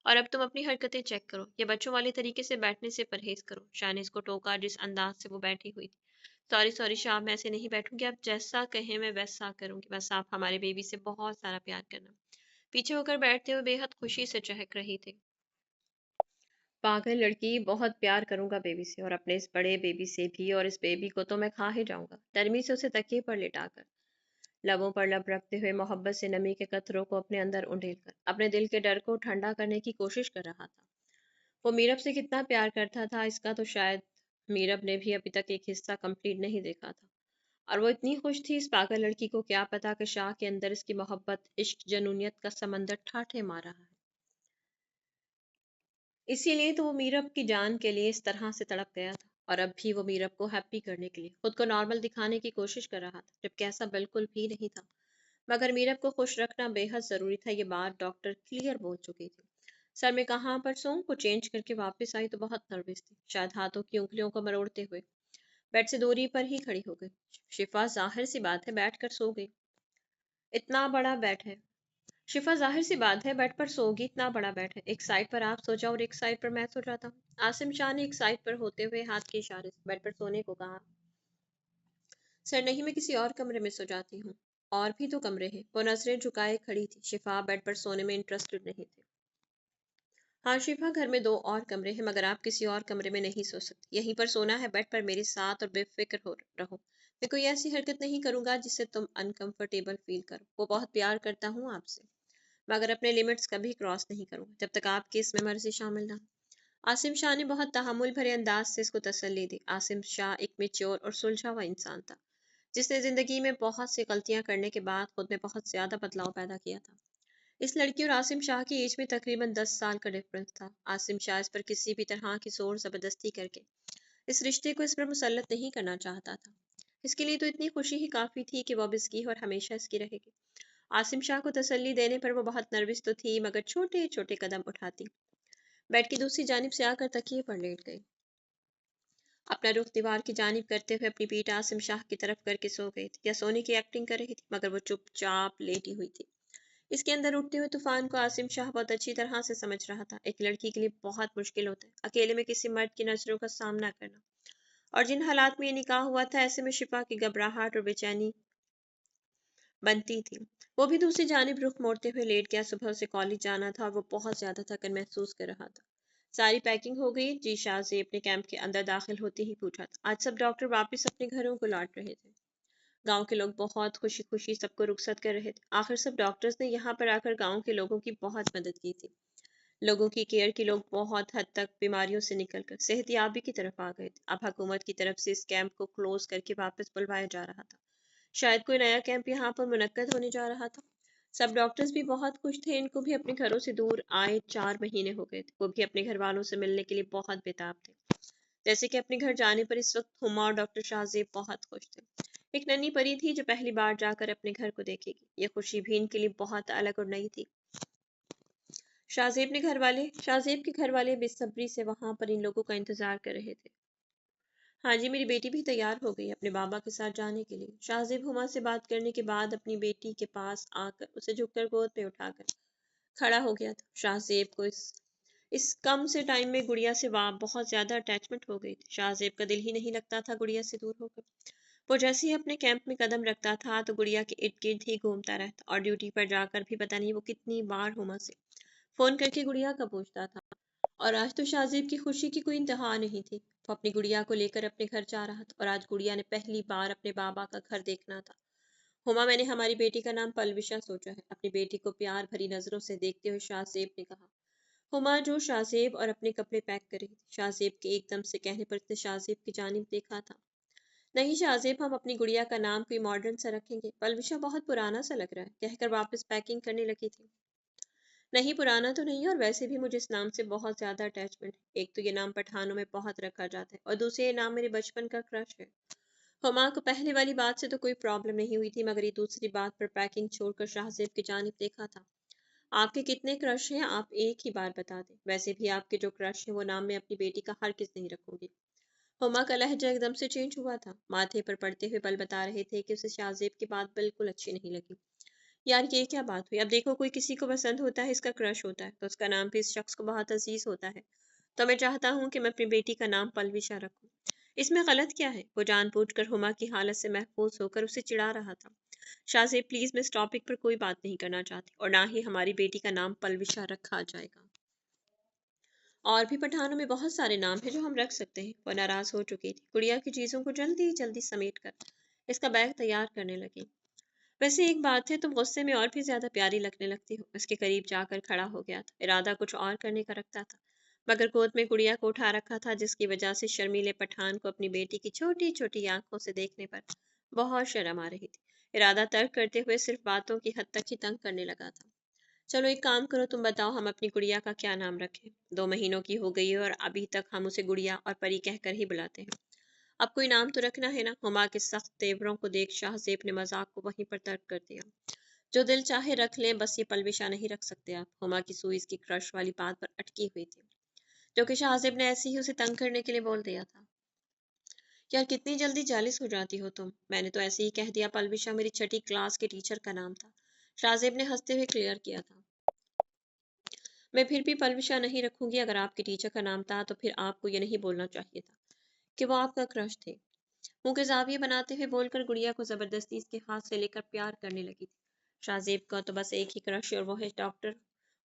اور اب تم اپنی حرکتیں چیک کرو، یہ بچوں والے طریقے سے بیٹھنے سے پرہیز کرو۔ شاہ نے اس کو ٹوکا جس انداز سے وہ بیٹھی ہوئی تھی۔ سوری شاہ، میں ایسے نہیں بیٹھوں گی، آپ جیسا کہیں میں ویسا کروں گی، بس آپ ہمارے بیبی سے بہت سارا پیار کرنا۔ پیچھے ہو کر بیٹھتے ہوئے بے حد خوشی سے چہک رہی تھی۔ پاگل لڑکی، بہت پیار کروں گا بیبی سے، اور اپنے اس بڑے بیبی سے بھی، اور اس بیبی کو تو میں کھا ہی جاؤں گا۔ نرمی سے اسے تکیے پر لٹا کر، لبوں پر لب رکھتے ہوئے محبت سے نمی کے قطروں کو اپنے اندر انڈیل کر اپنے دل کے ڈر کو ٹھنڈا کرنے کی کوشش کر رہا تھا۔ وہ میرب سے کتنا پیار کرتا تھا، اس کا تو شاید میرب نے بھی ابھی تک ایک حصہ کمپلیٹ نہیں دیکھا تھا، اور وہ اتنی خوش تھی اس پاگل لڑکی کو کیا پتا کہ شاہ کے اندر اس کی محبت، عشق، جنونیت کا سمندر ٹھاٹھے مار رہا ہے۔ اسی لیے تو وہ میرب کی جان کے لیے اس طرح سے تڑپ گیا تھا، اور اب بھی وہ میرب کو ہیپی کرنے کے لیے خود کو نارمل دکھانے کی کوشش کر رہا تھا، جبکہ ایسا بالکل بھی نہیں تھا، مگر میرب کو خوش رکھنا بے حد ضروری تھا، یہ بات ڈاکٹر کلیئر بول چکی تھی۔ سر میں کہاں پر سوں کو چینج کر کے واپس آئی تو بہت نروس تھی، شاید ہاتھوں کی انگلیوں کو مروڑتے ہوئے بیڈ سے دوری پر ہی کھڑی ہو گئی۔ شفا، ظاہر سی بات ہے بیٹھ کر سو گئی، اتنا بڑا بیڈ ہے۔ شفا، ظاہر سی بات ہے بیڈ پر سو گی، اتنا بڑا بیڈ ہے، ایک سائڈ پر آپ سو جاؤ اور ایک سائڈ پر میں سو جاتا ہوں۔ عاصم شاہ نے ایک سائڈ پر ہوتے ہوئے ہاتھ کے اشارے سے بیڈ پر سونے کو کہا۔ سر نہیں، میں کسی اور کمرے میں سو جاتی ہوں، اور بھی تو کمرے ہیں۔ وہ نظریں جھکائے کھڑی تھی، شفا بیڈ پر سونے میں انٹرسٹڈ نہیں تھی۔ हाँ शिफा, घर में 2 और कमरे हैं मगर आप किसी और कमरे में नहीं सो सकती। यहीं पर सोना है, बेड पर मेरे साथ, और बेफिक्र हो रहो। मैं कोई ऐसी हरकत नहीं करूंगा जिससे तुम अनकंफर्टेबल फील करो। वो बहुत प्यार करता हूँ आपसे, मगर अपने लिमिट्स कभी क्रॉस नहीं करूंगा जब तक आपकी इसमें मर्जी शामिल ना हो। आसिम शाह ने बहुत तहमुल भरे अंदाज से इसको तसल्ली दी। आसिम शाह एक मेच्योर और सुलझा हुआ इंसान था, जिसने जिंदगी में बहुत सी गलतियां करने के बाद खुद में बहुत ज्यादा बदलाव पैदा किया था। इस लड़की और आसिम शाह की एज में तकरीबन 10 साल का डिफरेंस था। आसिम शाह इस पर किसी भी तरह की जोर जबरदस्ती करके इस रिश्ते को इस पर मुसल्लत नहीं करना चाहता था। इसके लिए तो इतनी खुशी ही काफी थी कि वो अब इसकी और हमेशा इसकी रहेगी। आसिम शाह को तसल्ली देने पर वो बहुत नर्वस तो थी, मगर छोटे छोटे कदम उठाती। बेड की दूसरी जानिब से आकर तकिए पर लेट गई, अपना रुख दीवार की जानिब करते हुए अपनी पीठ आसिम शाह की तरफ करके सो गई थी, या सोने की एक्टिंग कर रही थी, मगर वो चुपचाप लेटी हुई थी। इसके अंदर उठते हुए तूफान को आसिम शाह बहुत अच्छी तरह से समझ रहा था। एक लड़की के लिए बहुत मुश्किल होता है अकेले में किसी मर्द की नजरों का सामना करना, और जिन हालात में ये निकाह हुआ था, ऐसे में शिफा की घबराहट और बेचैनी बनती थी। वो भी दूसरी जानिब रुख मोड़ते हुए लेट गया। सुबह से कॉलेज जाना था और वो बहुत ज्यादा थकन महसूस कर रहा था। सारी पैकिंग हो गई? जी, शाहजेब ने कैंप के अंदर दाखिल होते ही पूछा था। आज सब डॉक्टर वापस अपने घरों को लौट रहे थे। गांव के लोग बहुत खुशी खुशी सबको रुखसत कर रहे थे। आखिर सब डॉक्टर्स ने यहाँ पर आकर गांव के लोगों की बहुत मदद की थी। लोगों की केयर के लोग बहुत हद तक बीमारियों से निकलकर सेहतयाबी की तरफ आ गए थे। अब हुकूमत की तरफ से इस कैंप को क्लोज करके वापस बुलवाया जा रहा था। शायद कोई नया कैंप यहाँ पर मुनक्कद होने जा रहा था। सब डॉक्टर्स भी बहुत खुश थे। इनको भी अपने घरों से दूर आए 4 महीने हो गए थे। वो भी अपने घर वालों से मिलने के लिए बहुत बेताब थे। जैसे कि अपने घर जाने पर इस वक्त हुमा और डॉक्टर शाहजेब बहुत खुश थे। एक नन्ही परी थी जो पहली बार जाकर अपने घर को देखेगी। ये खुशी भी इनके लिए बहुत अलग और नई थी। शाहजेब के घर वाले बेसब्री से वहां पर इन लोगों का इंतजार कर रहे थे। हाँ जी, मेरी बेटी भी तैयार हो गई अपने बाबा के साथ जाने के लिए। शाहजेब हुमा से बात करने के बाद अपनी बेटी के पास आकर उसे झुककर गोद में उठाकर खड़ा हो गया था। शाहजेब को इस कम से टाइम में गुड़िया से वाह बहुत ज्यादा अटैचमेंट हो गई थी। शाहजेब का दिल ही नहीं लगता था गुड़िया से दूर होकर। वो जैसे ही अपने कैंप में कदम रखता था तो गुड़िया के इर्द गिर्द ही घूमता रहता, और ड्यूटी पर जाकर भी पता नहीं वो कितनी बार हुमा से फोन करके गुड़िया का पूछता था। और आज तो शाहजेब की खुशी की कोई इंतहा नहीं थी। वो अपनी गुड़िया को लेकर अपने घर जा रहा था, और आज गुड़िया ने पहली बार अपने बाबा का घर देखना था। हुमा, मैंने हमारी बेटी का नाम पलविशा सोचा है। अपनी बेटी को प्यार भरी नजरों से देखते हुए शाहजेब ने कहा। हुमा जो शाहजेब और अपने कपड़े पैक कर रही थी, शाहजेब के एकदम से कहने पर उसने शाहजेब की जानिब देखा था। नहीं शाहजेब, हम अपनी गुड़िया का नाम कोई मॉडर्न सा रखेंगे। पलविशा बहुत पुराना सा लग रहा है, कहकर वापस पैकिंग करने लगी थी। नहीं, पुराना तो नहीं, और वैसे भी मुझे इस नाम से बहुत ज्यादा अटैचमेंट है। एक तो ये नाम पठानों में बहुत रखा जाता है, और दूसरे ये नाम मेरे बचपन का क्रश है। हुमा को पहले वाली बात से तो कोई प्रॉब्लम नहीं हुई थी, मगर ये दूसरी बात पर पैकिंग छोड़कर शाहजेब की जानिब देखा था। आपके कितने क्रश हैं, आप एक ही बार बता दें। वैसे भी आपके जो क्रश हैं वो नाम मैं अपनी बेटी का हरगिज़ नहीं रखूंगी। हुमा का लहजा एकदम से चेंज हुआ था। माथे पर पड़ते हुए बल बता रहे थे कि उसे शाहजेब की बात बिल्कुल अच्छी नहीं लगी। यार ये क्या बात हुई? अब देखो, कोई किसी को पसंद होता है, इसका क्रश होता है, तो उसका नाम भी इस शख्स को बहुत अजीज होता है। तो मैं चाहता हूँ कि मैं अपनी बेटी का नाम पलविशा रखूं। इसमें गलत क्या है? वो जानबूझकर हुमा की हालत से महफूज होकर उसे चिढ़ा रहा था। शाहजेब प्लीज, मैं इस टॉपिक पर कोई बात नहीं करना चाहती, और ना ही हमारी बेटी का नाम पलविशा रखा जाएगा। और भी पठानों में बहुत सारे नाम हैं जो हम रख सकते हैं। वो नाराज हो चुकी थी। गुड़िया की चीजों को जल्दी जल्दी समेट कर इसका बैग तैयार करने लगी। वैसे एक बात है, तुम गुस्से में और भी ज्यादा प्यारी लगने लगती हो। उसके करीब जाकर खड़ा हो गया था। इरादा कुछ और करने का रखता था, मगर गोद में गुड़िया को उठा रखा था, जिसकी वजह से शर्मीले पठान को अपनी बेटी की छोटी छोटी आंखों से देखने पर बहुत शर्म आ रही थी। इरादा तर्क करते हुए सिर्फ बातों की हद तक ही तंग करने लगा था। चलो एक काम करो, तुम बताओ हम अपनी गुड़िया का क्या नाम रखें? 2 महीनों की हो गई है और अभी तक हम उसे गुड़िया और परी कहकर ही बुलाते हैं। अब कोई नाम तो रखना है ना? हुमा के सख्त तेवरों को देख शाहजेब ने मजाक को वहीं पर तर्क कर दिया। जो दिल चाहे रख लें, बस ये पलविशा नहीं रख सकते आप। हुमा की सुई इसकी क्रश वाली बात पर अटकी हुई थी, जो कि शाहजेब ने ऐसे ही उसे तंग करने के लिए बोल दिया था। यार कितनी जल्दी जालिस हो जाती हो तुम। मैंने तो ऐसे ही कह दिया, पलविशा मेरी छठी क्लास के टीचर का नाम था। शाहजेब ने हंसते हुए क्लियर किया था। मैं फिर भी पलविशा नहीं रखूंगी। अगर आपके टीचर का नाम था तो फिर आपको ये नहीं बोलना चाहिए था कि वो आपका क्रश थे। मुंह के जाविये बनाते हुए बोलकर गुड़िया को जबरदस्ती इसके हाथ से लेकर प्यार करने लगी थी। शाहजेब का तो बस एक ही क्रश है, और वो है डॉक्टर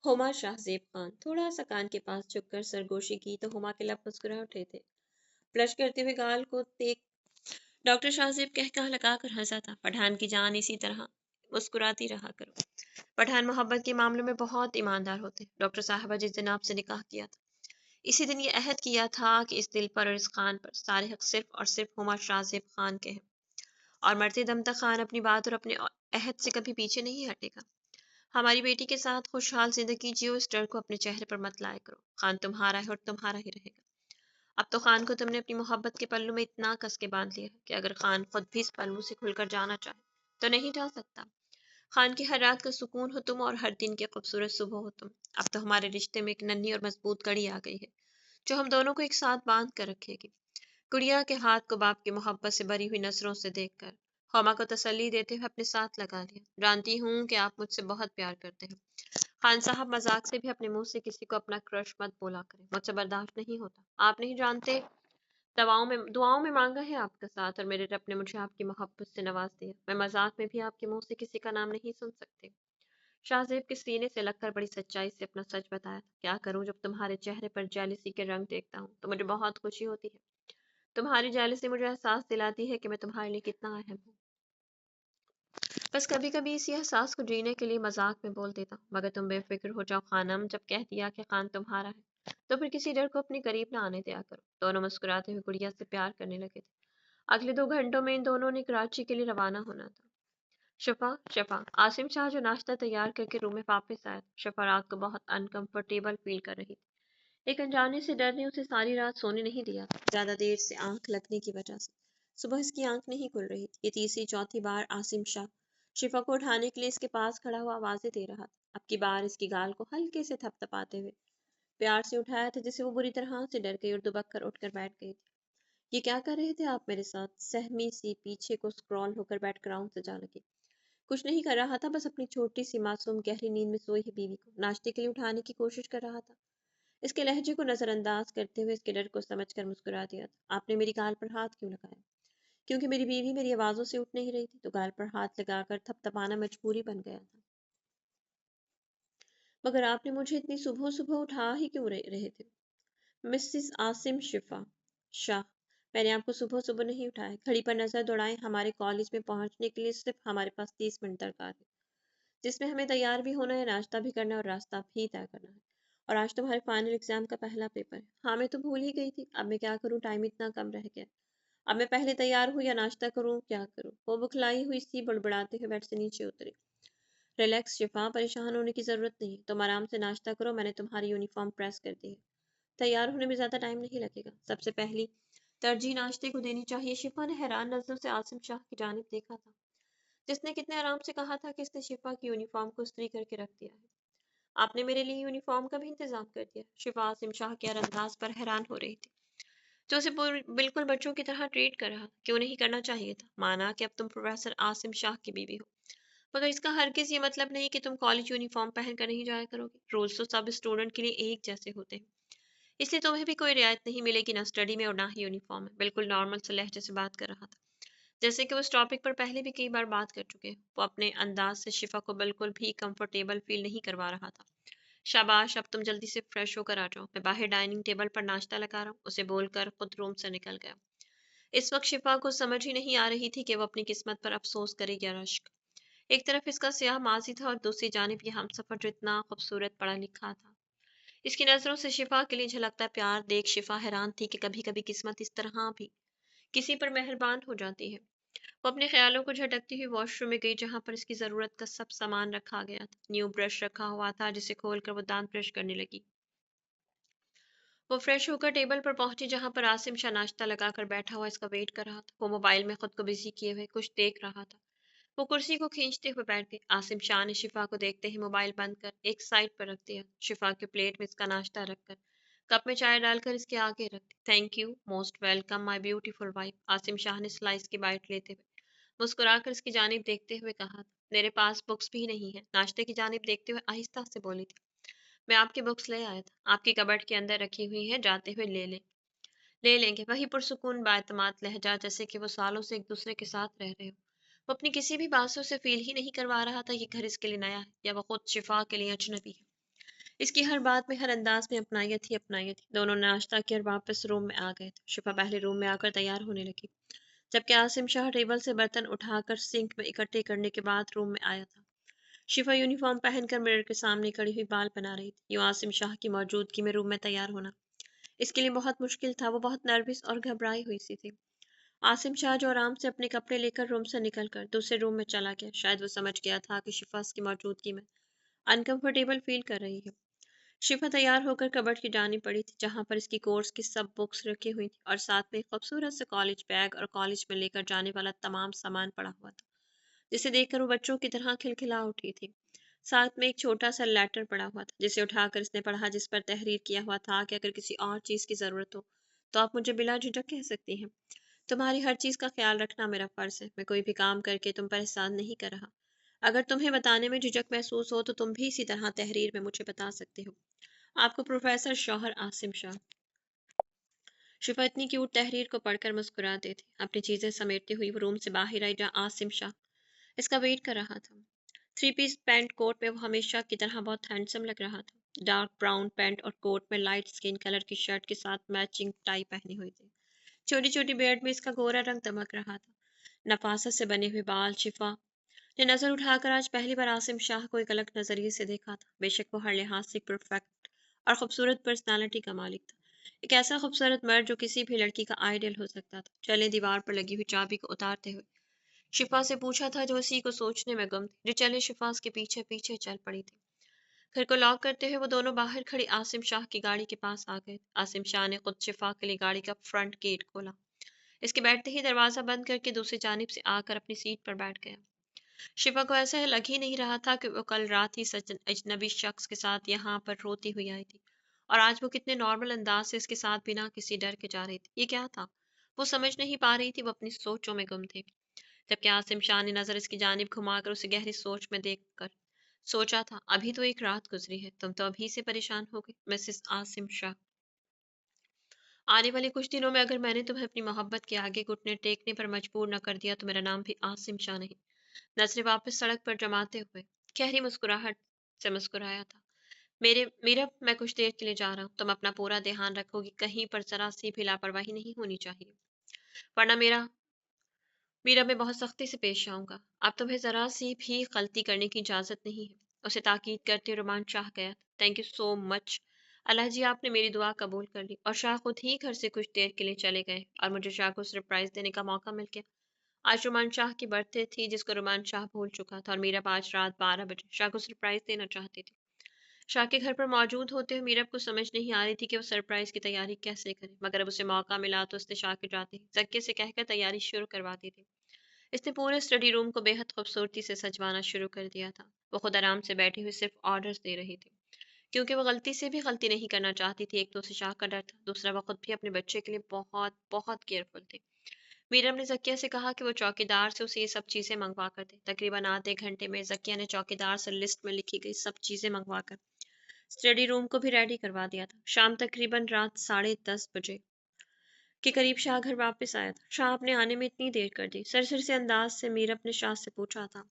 हुमा शाहजेब खान थोड़ा सा कान के पास झुककर सरगोशी की तो हुमा के लब मुस्कुरा उठे थे। ब्लश करते हुए गाल को देख डॉक्टर शाहजेब कहकहा लगाकर हंसा था, पठान की जान इसी तरह मुस्कुराती रहा करो। पठान मोहब्बत के मामलों में बहुत ईमानदार होते। डॉक्टर साहबा जिस दिन आपसे निकाह किया था, इसी दिन ये अहद किया था कि इस दिल पर और इस खान पर सारे हक सिर्फ और सिर्फ हुमा शाहजेब खान के हैं, और मरते दम तक खान अपनी बात और अपने अहद से कभी पीछे नहीं हटेगा। हमारी बेटी के साथ खुशहाल जिंदगी जियो, इस डर को अपने चेहरे पर मत लाया करो। खान तुम्हारा है और तुम्हारा ही रहेगा। अब तो खान को तुमने अपनी मोहब्बत के पल्लू में इतना कस के बांध लिया है कि अगर खान खुद भी इस पल्लू से खुलकर जाना चाहे तो नहीं जा सकता। खान की हर रात का सुकून हो तुम और हर दिन की खूबसूरत सुबह हो तुम। अब तो हमारे रिश्ते में एक नन्ही और मजबूत कड़ी आ गई है जो हम दोनों को एक साथ बांध कर रखेगी। गुड़िया के हाथ को बाप की मोहब्बत से भरी हुई नजरों से देखकर हुमा को तसल्ली देते हुए अपने साथ लगा लिया। जानती हूँ कि आप मुझसे बहुत प्यार करते हैं। खान साहब मजाक से भी अपने मुंह से किसी को अपना क्रश मत बोला करें, मुझसे बर्दाश्त नहीं होता। आप नहीं जानते, दुआओं में मांगा है आपका साथ और मेरे रब ने मुझे आपकी मोहब्बत से नवाज दिया। मैं मजाक में भी आपके मुंह से किसी का नाम नहीं सुन सकती। शाहजेब के सीने से लगकर बड़ी सच्चाई से अपना सच बताया। क्या करूं, जब तुम्हारे चेहरे पर जेलिसी के रंग देखता हूँ तो मुझे बहुत खुशी होती है। तुम्हारी जेलिसी मुझे एहसास दिलाती है कि मैं तुम्हारे लिए कितना अहम हूँ। बस कभी कभी इसी एहसास को जीने के लिए मजाक में बोल देता हूँ, मगर तुम बेफिक्र हो जाओ खानम। जब कह दिया कि खान तुम्हारा है तो फिर किसी डर को अपने करीब ना आने दिया करो। दोनों मुस्कुराते हुए गुड़िया से प्यार करने लगे थे। अगले 2 घंटों में इन दोनों ने कराची के लिए रवाना होना था। शफा शफा आसिम शाह जो नाश्ता तैयार करके रूम में वापस आया था। शफा रात को बहुत अनकंफर्टेबल फील कर रही थी। एक अनजाने से डर ने उसे सारी रात सोने नहीं दिया, ज्यादा देर से आंख लगने की वजह से। सुबह इसकी आंख नहीं खुल रही थी। ये तीसरी चौथी बार आसिम शाह शिफा को उठाने के लिए इसके पास खड़ा हुआ आवाजें दे रहा था। अब की बार इसकी गाल को हल्के से थपथपाते हुए प्यार से उठाया था, जिसे वो बुरी तरह से डर गई और दुबक कर उठकर बैठ गई थी। ये क्या कर रहे थे आप मेरे साथ? सहमी सी पीछे को स्क्रॉल होकर बेड ग्राउंड से जा लगी। कुछ नहीं कर रहा था, बस अपनी छोटी सी मासूम गहरी नींद में सोई है बीवी को नाश्ते के लिए उठाने की कोशिश कर रहा था। इसके लहजे को नजरअंदाज करते हुए इसके डर को समझकर मुस्कुरा दिया था। आपने मेरी गाल पर हाथ क्यों लगाया? क्योंकि मेरी बीवी मेरी आवाजों से उठ नहीं रही थी तो गाल पर हाथ लगाकर थपथपाना मजबूरी बन गया था। मगर आपने मुझे इतनी सुबह सुबह उठा ही क्यों रहे थे? मिसिस आसिम शिफा शाह, मैंने आपको सुबह सुबह नहीं उठाया। घड़ी पर नजर दौड़ाएं, हमारे कॉलेज में पहुंचने के लिए सिर्फ हमारे पास 30 मिनट दरकार है, जिसमें हमें तैयार भी होना है, नाश्ता भी करना है और रास्ता भी तय करना है। और आज तुम्हारे फाइनल एग्जाम का पहला पेपर है। हाँ, मैं तो भूल ही गई थी। अब मैं क्या करूँ, टाइम इतना कम रह गया। अब मैं पहले तैयार हूँ या नाश्ता करूँ, क्या करूँ? वो बुखलाई हुई सी बड़बड़ाते हुए बेड से नीचे उतरी। रिलैक्स शिफा, परेशान होने की जरूरत नहीं। तुम आराम से नाश्ता करो, मैंने तुम्हारी यूनिफॉर्म प्रेस कर दी है। तैयार होने में ज्यादा टाइम नहीं लगेगा। सबसे पहली तरजीह नाश्ते को देनी चाहिए। शिफा ने हैरान नजरों से आसिम शाह की जानिब देखा था, जिसने कितने आराम से कहा था कि इसने शिफा की यूनिफॉर्म को इस्त्री करके रख दिया है। आपने मेरे लिए यूनिफॉर्म का भी इंतजाम कर दिया? शिफा आसिम शाह के हर अंदाज पर हैरान हो रही थी, जो उसे बिल्कुल बच्चों की तरह ट्रीट कर रहा। क्यों नहीं करना चाहिए था? माना कि अब तुम प्रोफेसर आसिम शाह की बीवी हो, मगर इसका हरगिज ये मतलब नहीं कि तुम कॉलेज यूनिफॉर्म पहन कर नहीं जाया करोगे। रूल्स तो सब स्टूडेंट के लिए एक जैसे होते हैं, इसलिए तुम्हें भी कोई रियायत नहीं मिलेगी, ना स्टडी में और ना ही यूनिफॉर्म में। बिल्कुल नॉर्मल से लहजे से बात कर रहा था, जैसे कि वो इस टॉपिक पर पहले भी कई बार बात कर चुके हैं। वो अपने अंदाज से शिफा को बिल्कुल भी कंफर्टेबल फील नहीं करवा रहा था। शाबाश, अब तुम जल्दी से फ्रेश होकर आ जाओ, मैं बाहर डाइनिंग टेबल पर नाश्ता लगा रहा हूँ। उसे बोलकर खुद रूम से निकल गया। इस वक्त शिफा को समझ ही नहीं आ रही थी कि वो अपनी किस्मत पर अफसोस करे या रश्क। एक तरफ इसका स्याह माजी था और दूसरी जानिब ये हमसफर जो इतना खूबसूरत पढ़ा लिखा था। इसकी नजरों से शिफा के लिए झलकता प्यार देख शिफा हैरान थी कि कभी कभी किस्मत इस तरह भी किसी पर मेहरबान हो जाती है। वो अपने ख्यालों को झटकती हुई वॉशरूम में गई, जहां पर इसकी जरूरत का सब सामान रखा गया था। न्यू ब्रश रखा हुआ था, जिसे खोलकर वो दांत ब्रश करने लगी। वो फ्रेश होकर टेबल पर पहुंची, जहां पर आसिम शाह नाश्ता लगाकर बैठा हुआ इसका वेट कर रहा था। वो मोबाइल में खुद को बिजी किए हुए कुछ देख रहा था। वो कुर्सी को खींचते हुए बैठ गई। आसिम शाह ने शिफा को देखते ही मोबाइल बंद कर एक साइड पर रख दिया। शिफा के प्लेट में इसका नाश्ता रखकर कप में चाय डालकर इसके आगे रख दी। Thank you, most welcome my beautiful wife. Asim Shah ने स्लाइस की बाइट लेते हुए मुस्कुराकर इसकी जानिब देखते हुए कहा। मेरे पास बुक्स भी नहीं है। नाश्ते की जानिब देखते हुए आहिस्ता से बोली थी। मैं आपकी बुक्स ले आया था, आपकी कबर्ड के अंदर रखी हुई है, जाते हुए ले लेंगे। वही पुरसुकून बाएतमाद लहजा, जैसे कि वो सालों से एक दूसरे के साथ रह रहे हो। वो अपनी किसी भी बात से उसे फील ही नहीं करवा रहा था कि घर इसके लिए नया है या वो खुद शिफा के लिए अजनबी है। اس کی ہر بات میں ہر انداز میں اپنائیت ہی اپنائیت تھی۔ دونوں ناشتہ کیا اور واپس روم میں آ گئے تھے۔ شفا پہلے روم میں آ کر تیار ہونے لگی، جبکہ عاصم شاہ ٹیبل سے برتن اٹھا کر سنک میں اکٹھے کرنے کے بعد روم میں آیا تھا۔ شفا یونیفارم پہن کر مرر کے سامنے کھڑی ہوئی بال بنا رہی تھی۔ یوں عاصم شاہ کی موجودگی میں روم میں تیار ہونا اس کے لیے بہت مشکل تھا۔ وہ بہت نروس اور گھبرائی ہوئی سی تھی۔ عاصم شاہ جو آرام سے اپنے کپڑے لے کر روم سے نکل کر دوسرے روم میں چلا گیا، شاید وہ سمجھ گیا تھا کہ شفا اس کی موجودگی میں انکمفرٹیبل فیل کر رہی ہے۔ شفا تیار ہو کر کبرڈ کی جانب پڑی تھی، جہاں پر اس کی کورس کی سب بکس رکھی ہوئی تھی اور ساتھ میں ایک خوبصورت سے کالج بیگ اور کالج میں لے کر جانے والا تمام سامان پڑا ہوا تھا، جسے دیکھ کر وہ بچوں کی طرح کھلکھلا اٹھی تھی۔ ساتھ میں ایک چھوٹا سا لیٹر پڑا ہوا تھا، جسے اٹھا کر اس نے پڑھا، جس پر تحریر کیا ہوا تھا کہ اگر کسی اور چیز کی ضرورت ہو تو آپ مجھے بلا جھجک کہہ سکتی ہیں۔ تمہاری ہر چیز کا خیال رکھنا میرا فرض ہے۔ میں کوئی بھی کام کر کے تم پر احسان نہیں کر رہا۔ اگر تمہیں بتانے میں جھجک محسوس ہو تو تم بھی اسی طرح تحریر میں مجھے بتا سکتے ہو۔ آپ کو پروفیسر شوہر عاصم شاہ۔ شفا اتنی کیوٹ تحریر کو پڑھ کر مسکراتے تھے۔ اپنی چیزیں سمیٹتے ہوئی وہ روم سے باہر آئی جہاں عاصم شاہ اس کا ویٹ کر رہا تھا۔ 3 پیس پینٹ کوٹ میں وہ ہمیشہ کی طرح بہت ہینڈسم لگ رہا تھا۔ ڈارک براؤن پینٹ اور کوٹ میں لائٹ اسکن کلر کی شرٹ کے ساتھ میچنگ ٹائی پہنی ہوئی تھی۔ چھوٹی چھوٹی بیئرڈ میں اس کا گورا رنگ دمک رہا تھا۔ نفاست سے بنے ہوئے بال۔ شفا نے نظر اٹھا کر آج پہلی بار عاصم شاہ کو ایک الگ نظریے سے دیکھا تھا۔ بے شک وہ ہر لحاظ سے پرفیکٹ اور خوبصورت پرسنالٹی کا مالک تھا، ایک ایسا خوبصورت مرد جو کسی بھی لڑکی کا آئیڈیل ہو سکتا تھا۔ چلے دیوار پر لگی ہوئی چابی کو اتارتے ہوئے شفا سے پوچھا تھا، جو اسی کو سوچنے میں گم تھی۔ جو چلے شفا اس کے پیچھے پیچھے چل پڑی تھی۔ گھر کو لاک کرتے ہوئے وہ دونوں باہر کھڑی عاصم شاہ کی گاڑی کے پاس آ گئے۔ عاصم شاہ نے خود شفا کے لیے گاڑی کا فرنٹ گیٹ کھولا۔ اس کے بیٹھتے ہی دروازہ بند کر کے دوسری جانب سے آ کر اپنی سیٹ پر بیٹھ گیا۔ شفا کو ایسا لگ ہی نہیں رہا تھا کہ وہ کل رات ہی سچ اجنبی شخص کے ساتھ یہاں پر روتی ہوئی آئی تھی، اور آج وہ کتنے نارمل انداز سے اس کے ساتھ بنا کسی ڈر کے جا رہی تھی۔ یہ کیا تھا؟ وہ سمجھ نہیں پا رہی تھی۔ وہ اپنی سوچوں میں گم تھے، جبکہ عاصم شاہ نے نظر اس کی جانب گھما کر اسے گہری سوچ میں دیکھ کر سوچا تھا، ابھی تو ایک رات گزری ہے، تم تو ابھی سے پریشان ہو گئی مسز عاصم شاہ۔ آنے والے کچھ دنوں میں اگر میں نے تمہیں اپنی محبت کے آگے گھٹنے ٹیکنے پر مجبور نہ کر دیا تو میرا نام بھی عاصم شاہ نہیں۔ نظریں واپس سڑک پر جماتے ہوئے گہری مسکراہٹ سے مسکرایا تھا۔ میرا میں کچھ دیر کے لیے جا رہا ہوں، تم اپنا پورا دھیان رکھو گی، کہیں پر ذرا سی بھی لاپرواہی نہیں ہونی چاہیے، ورنہ میرا میں بہت سختی سے پیش آؤں گا۔ اب تمہیں ذرا سی بھی غلطی کرنے کی اجازت نہیں ہے۔ اسے تاکید کرتے رومان شاہ گیا۔ تھینک یو سو مچ، اللہ جی آپ نے میری دعا قبول کر لی۔ اور شاہ خود ہی گھر سے کچھ دیر کے لیے چلے گئے اور مجھے شاہ کو سرپرائز دینے کا موقع مل گیا۔ آج رومان شاہ کی برتھ ڈے تھی، جس کو رومان شاہ بھول چکا تھا، اور میرب آج رات 12 بجے شاہ کو سرپرائز دینا چاہتی تھی۔ شاہ کے گھر پر موجود ہوتے ہوئے میرب کو سمجھ نہیں آ رہی تھی کہ وہ سرپرائز کی تیاری کیسے کرے، مگر اب اسے موقع ملا تو اس نے شاہ کے جاتے ہی زکیہ سے کہہ کر تیاری شروع کروا دی تھی۔ اس نے پورے اسٹڈی روم کو بے حد خوبصورتی سے سجوانا شروع کر دیا تھا۔ وہ خود آرام سے بیٹھی ہوئی صرف آرڈرز دے رہی تھی، کیونکہ وہ غلطی سے بھی غلطی نہیں کرنا چاہتی تھی۔ ایک تو اسے شاہ کا ڈر تھا، دوسرا وہ خود بھی اپنے بچے کے لیے بہت بہت کیئرفل تھی۔ میرم نے زکیہ سے کہا کہ وہ چوکیدار سے اسے یہ سب چیزیں منگوا کر دے۔ تقریباً آدھے گھنٹے میں زکیہ نے چوکیدار سے لسٹ میں لکھی گئی سب چیزیں منگوا کر اسٹڈی روم کو بھی ریڈی کروا دیا تھا۔ شام تقریباً رات 10:30 کے قریب شاہ گھر واپس آیا تھا۔ شاہ آپ نے آنے میں اتنی دیر کر دی؟ سرسر سے انداز سے میرب نے شاہ سے پوچھا تھا۔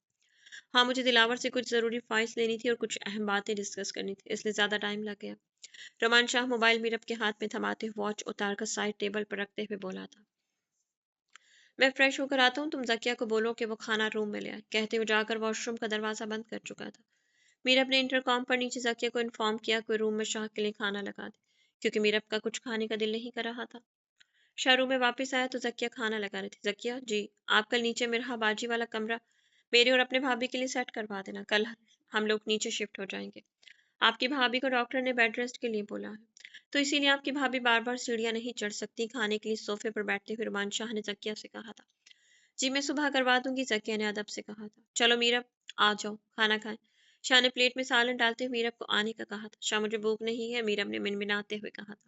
ہاں، مجھے دلاور سے کچھ ضروری فائلز لینی تھی اور کچھ اہم باتیں ڈسکس کرنی تھی، اس لیے زیادہ ٹائم لگ گیا۔ رومان شاہ موبائل میرب کے ہاتھ میں تھماتے ہوئے واچ اتار کر سائڈ ٹیبل پر رکھتے ہوئے بولا تھا۔ میں فریش ہو کر آتا ہوں، تم زکیہ کو بولو کہ وہ کھانا روم میں لے آئے، کہتے ہوئے جا کر واش روم کا دروازہ بند کر چکا تھا۔ میرب نے انٹر کام پر نیچے زکیہ کو انفارم کیا کہ وہ روم میں شاہ کے لیے کھانا لگا دے، کیونکہ میرب کا کچھ کھانے کا دل نہیں کر رہا تھا۔ شاہ روم میں واپس آیا تو زکیہ کھانا لگا رہی تھی۔ زکیہ جی، آپ کل نیچے مرحا باجی والا کمرہ میرے اور اپنے بھابھی کے لیے سیٹ کروا دینا، کل ہم لوگ نیچے شفٹ ہو جائیں گے۔ آپ کی بھابھی کو ڈاکٹر نے بیڈ ریسٹ کے لیے بولا ہے، تو اسی لیے آپ کی بھابھی بار بار سیڑھیاں نہیں چڑھ سکتی۔ کھانے کے لیے صوفے پر بیٹھتے ہوئے رومان شاہ نے زکیہ سے کہا تھا۔ جی میں صبح کروا دوں گی، زکیہ نے ادب سے کہا تھا۔ چلو میرب آ جاؤ، کھانا کھائیں۔ شاہ نے پلیٹ میں سالن ڈالتے ہوئے میرب کو آنے کا کہا تھا۔ شاہ مجھے بھوک نہیں ہے، میرب نے منمناتے ہوئے کہا تھا۔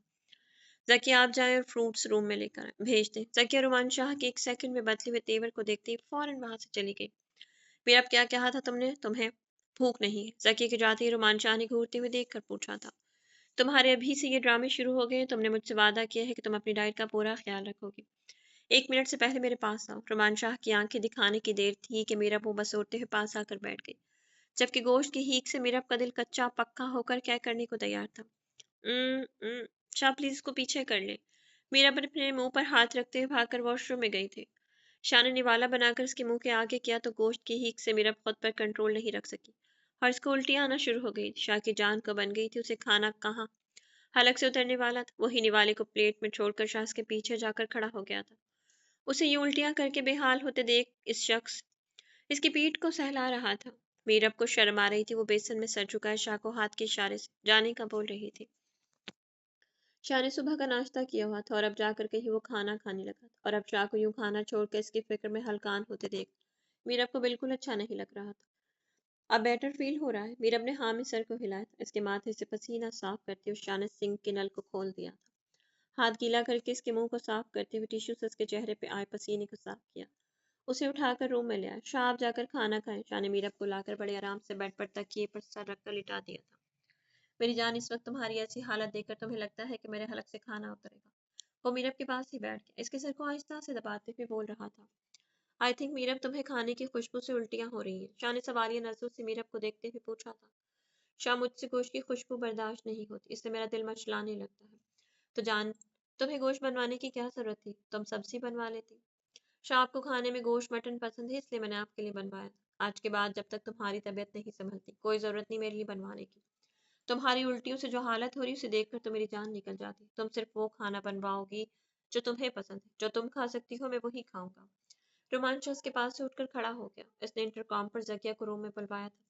زکیہ آپ جائیں اور فروٹس روم میں لے کر بھیج دیں۔ زکیہ رومان شاہ کے ایک سیکنڈ میں بدلے ہوئے تیور کو دیکھتے ہی فوراً وہاں سے چلی گئی۔ میرب کیا کہا تھا تم نے؟ تمہیں بھوک نہیں ہے؟ زکیہ کے جاتے ہی رومان شاہ نے گھورتے ہوئے دیکھ کر پوچھا تھا۔ تمہارے ابھی سے یہ ڈرامے شروع ہو گئے، تم نے مجھ سے وعدہ کیا ہے کہ تم اپنی ڈائٹ کا پورا خیال رکھو گی۔ 1 منٹ سے پہلے میرے پاس آؤ۔ رومان شاہ کی آنکھیں دکھانے کی دیر تھی کہ میرا منہ بسوڑتے ہوئے پاس آ کر بیٹھ گئی۔ जबकि गोश्त की हीक से मीरब का दिल कच्चा पक्का होकर क्या करने को तैयार था। शाह प्लीज इसको पीछे कर ले। मीरब अपने मुंह पर हाथ रखते हुए भागकर वॉशरूम में गई थी। शाह ने निवाला बनाकर उसके मुंह के आगे किया तो गोश्त की हीक से मीरब खुद पर कंट्रोल नहीं रख सकी और उसको उल्टियां आना शुरू हो गई। शाह की जान को बन गई थी उसे खाना कहाँ हलक से उतरने वाला था। वही निवाले को प्लेट में छोड़कर शाह के पीछे जाकर खड़ा हो गया था। उसे यूं उल्टियां करके बेहाल होते देख इस शख्स इसकी पीठ को सहला रहा था। मीरब को शर्म आ रही थी। वो बेसन में सर झुकाए शाह को हाथ के इशारे से जाने का बोल रही थी। शाह ने सुबह का नाश्ता किया हुआ था और अब जाकर के ही वो खाना खाने लगा था और अब शाह को यूं खाना छोड़कर इसकी फिक्र में हलकान होते देख मीरब को बिल्कुल अच्छा नहीं लग रहा था। अब बेटर फील हो रहा है। मीरब ने हाँ में सर को हिलाया था। इसके माथे से पसीना साफ करते हुए शाह ने सिंक के नल को खोल दिया था। हाथ गीला करके इसके मुंह को साफ करते हुए टिश्यू से उसके चेहरे पे आए पसीने को साफ किया। उसे उठाकर रूम में ले आया। शाह आप जाकर खाना खाएं। शाह ने मीरब को लाकर बड़े आराम से बेड पर तकिए पर सर रखकर लिटा दिया था। मेरी जान, इस वक्त तुम्हारी ऐसी हालत देखकर तुम्हें लगता है कि मेरे हलक से खाना उतरेगा। वो मीरब के पास ही बैठ गया। इसके सर को आहिस्ता से दबाते हुए बोल रहा था, आई थिंक मीरब तुम्हें खाने की खुशबू से उल्टियां हो रही हैं। शाह ने सवालिया नजरों से मीरब को देखते हुए पूछा था। शाह, मुझसे गोश्त की खुशबू बर्दाश्त नहीं होती, इससे मेरा दिल मचलाने लगता है। तो जान, तुम्हें गोश्त बनवाने की क्या जरूरत थी? तुम सब्जी बनवा लेती। शाह, आपको खाने में गोश्त मटन पसंद है इसलिए मैंने आपके लिए बनवाया था। आज के बाद जब तक तुम्हारी तबीयत नहीं संभलती कोई जरूरत नहीं मेरे लिए बनवाने की। तुम्हारी उल्टियों से जो हालत हो रही है उसे देखकर तो मेरी जान निकल जाती। तुम सिर्फ वो खाना बनवाओगी जो तुम्हें पसंद है। जो तुम खा सकती हो मैं वही खाऊंगा। रोमांच उसके पास से उठकर खड़ा हो गया। इसने इंटरकॉम पर जकिया को रूम में बुलवाया था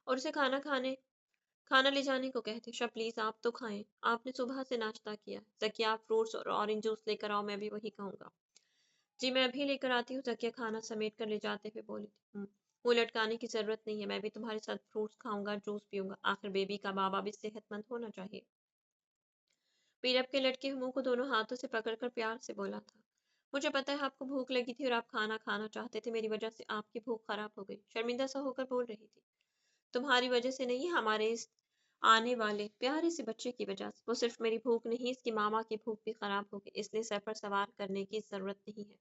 और उसे खाना ले जाने को कहते। शाह प्लीज आप तो खाएं, आपने सुबह से नाश्ता किया। जकिया, आप फ्रूट्स और ऑरेंज जूस लेकर आओ, मैं भी वही खाऊंगा। जी मैं अभी लेकर आती हूँ, जकिया खाना समेट कर ले जाते हुए बोली थी। मुंह लटकाने की जरूरत नहीं है, मैं भी तुम्हारे साथ फ्रूट्स खाऊंगा, जूस पीऊंगा। आखिर बेबी का बाबा भी सेहतमंद होना चाहिए। मीरब के लटके हुए मुंह को दोनों हाथों से पकड़कर प्यार से बोला था, मुझे पता है आपको भूख लगी थी और आप खाना खाना चाहते थे। मेरी वजह से आपकी भूख खराब हो गई। शर्मिंदा सा होकर बोल रही थी। तुम्हारी वजह से नहीं, हमारे इस आने वाले प्यारे से बच्चे की वजह से। वो सिर्फ मेरी भूख नहीं, इसकी मामा की भूख भी खराब हो गई, इसलिए सर पर सवार करने की जरूरत नहीं है।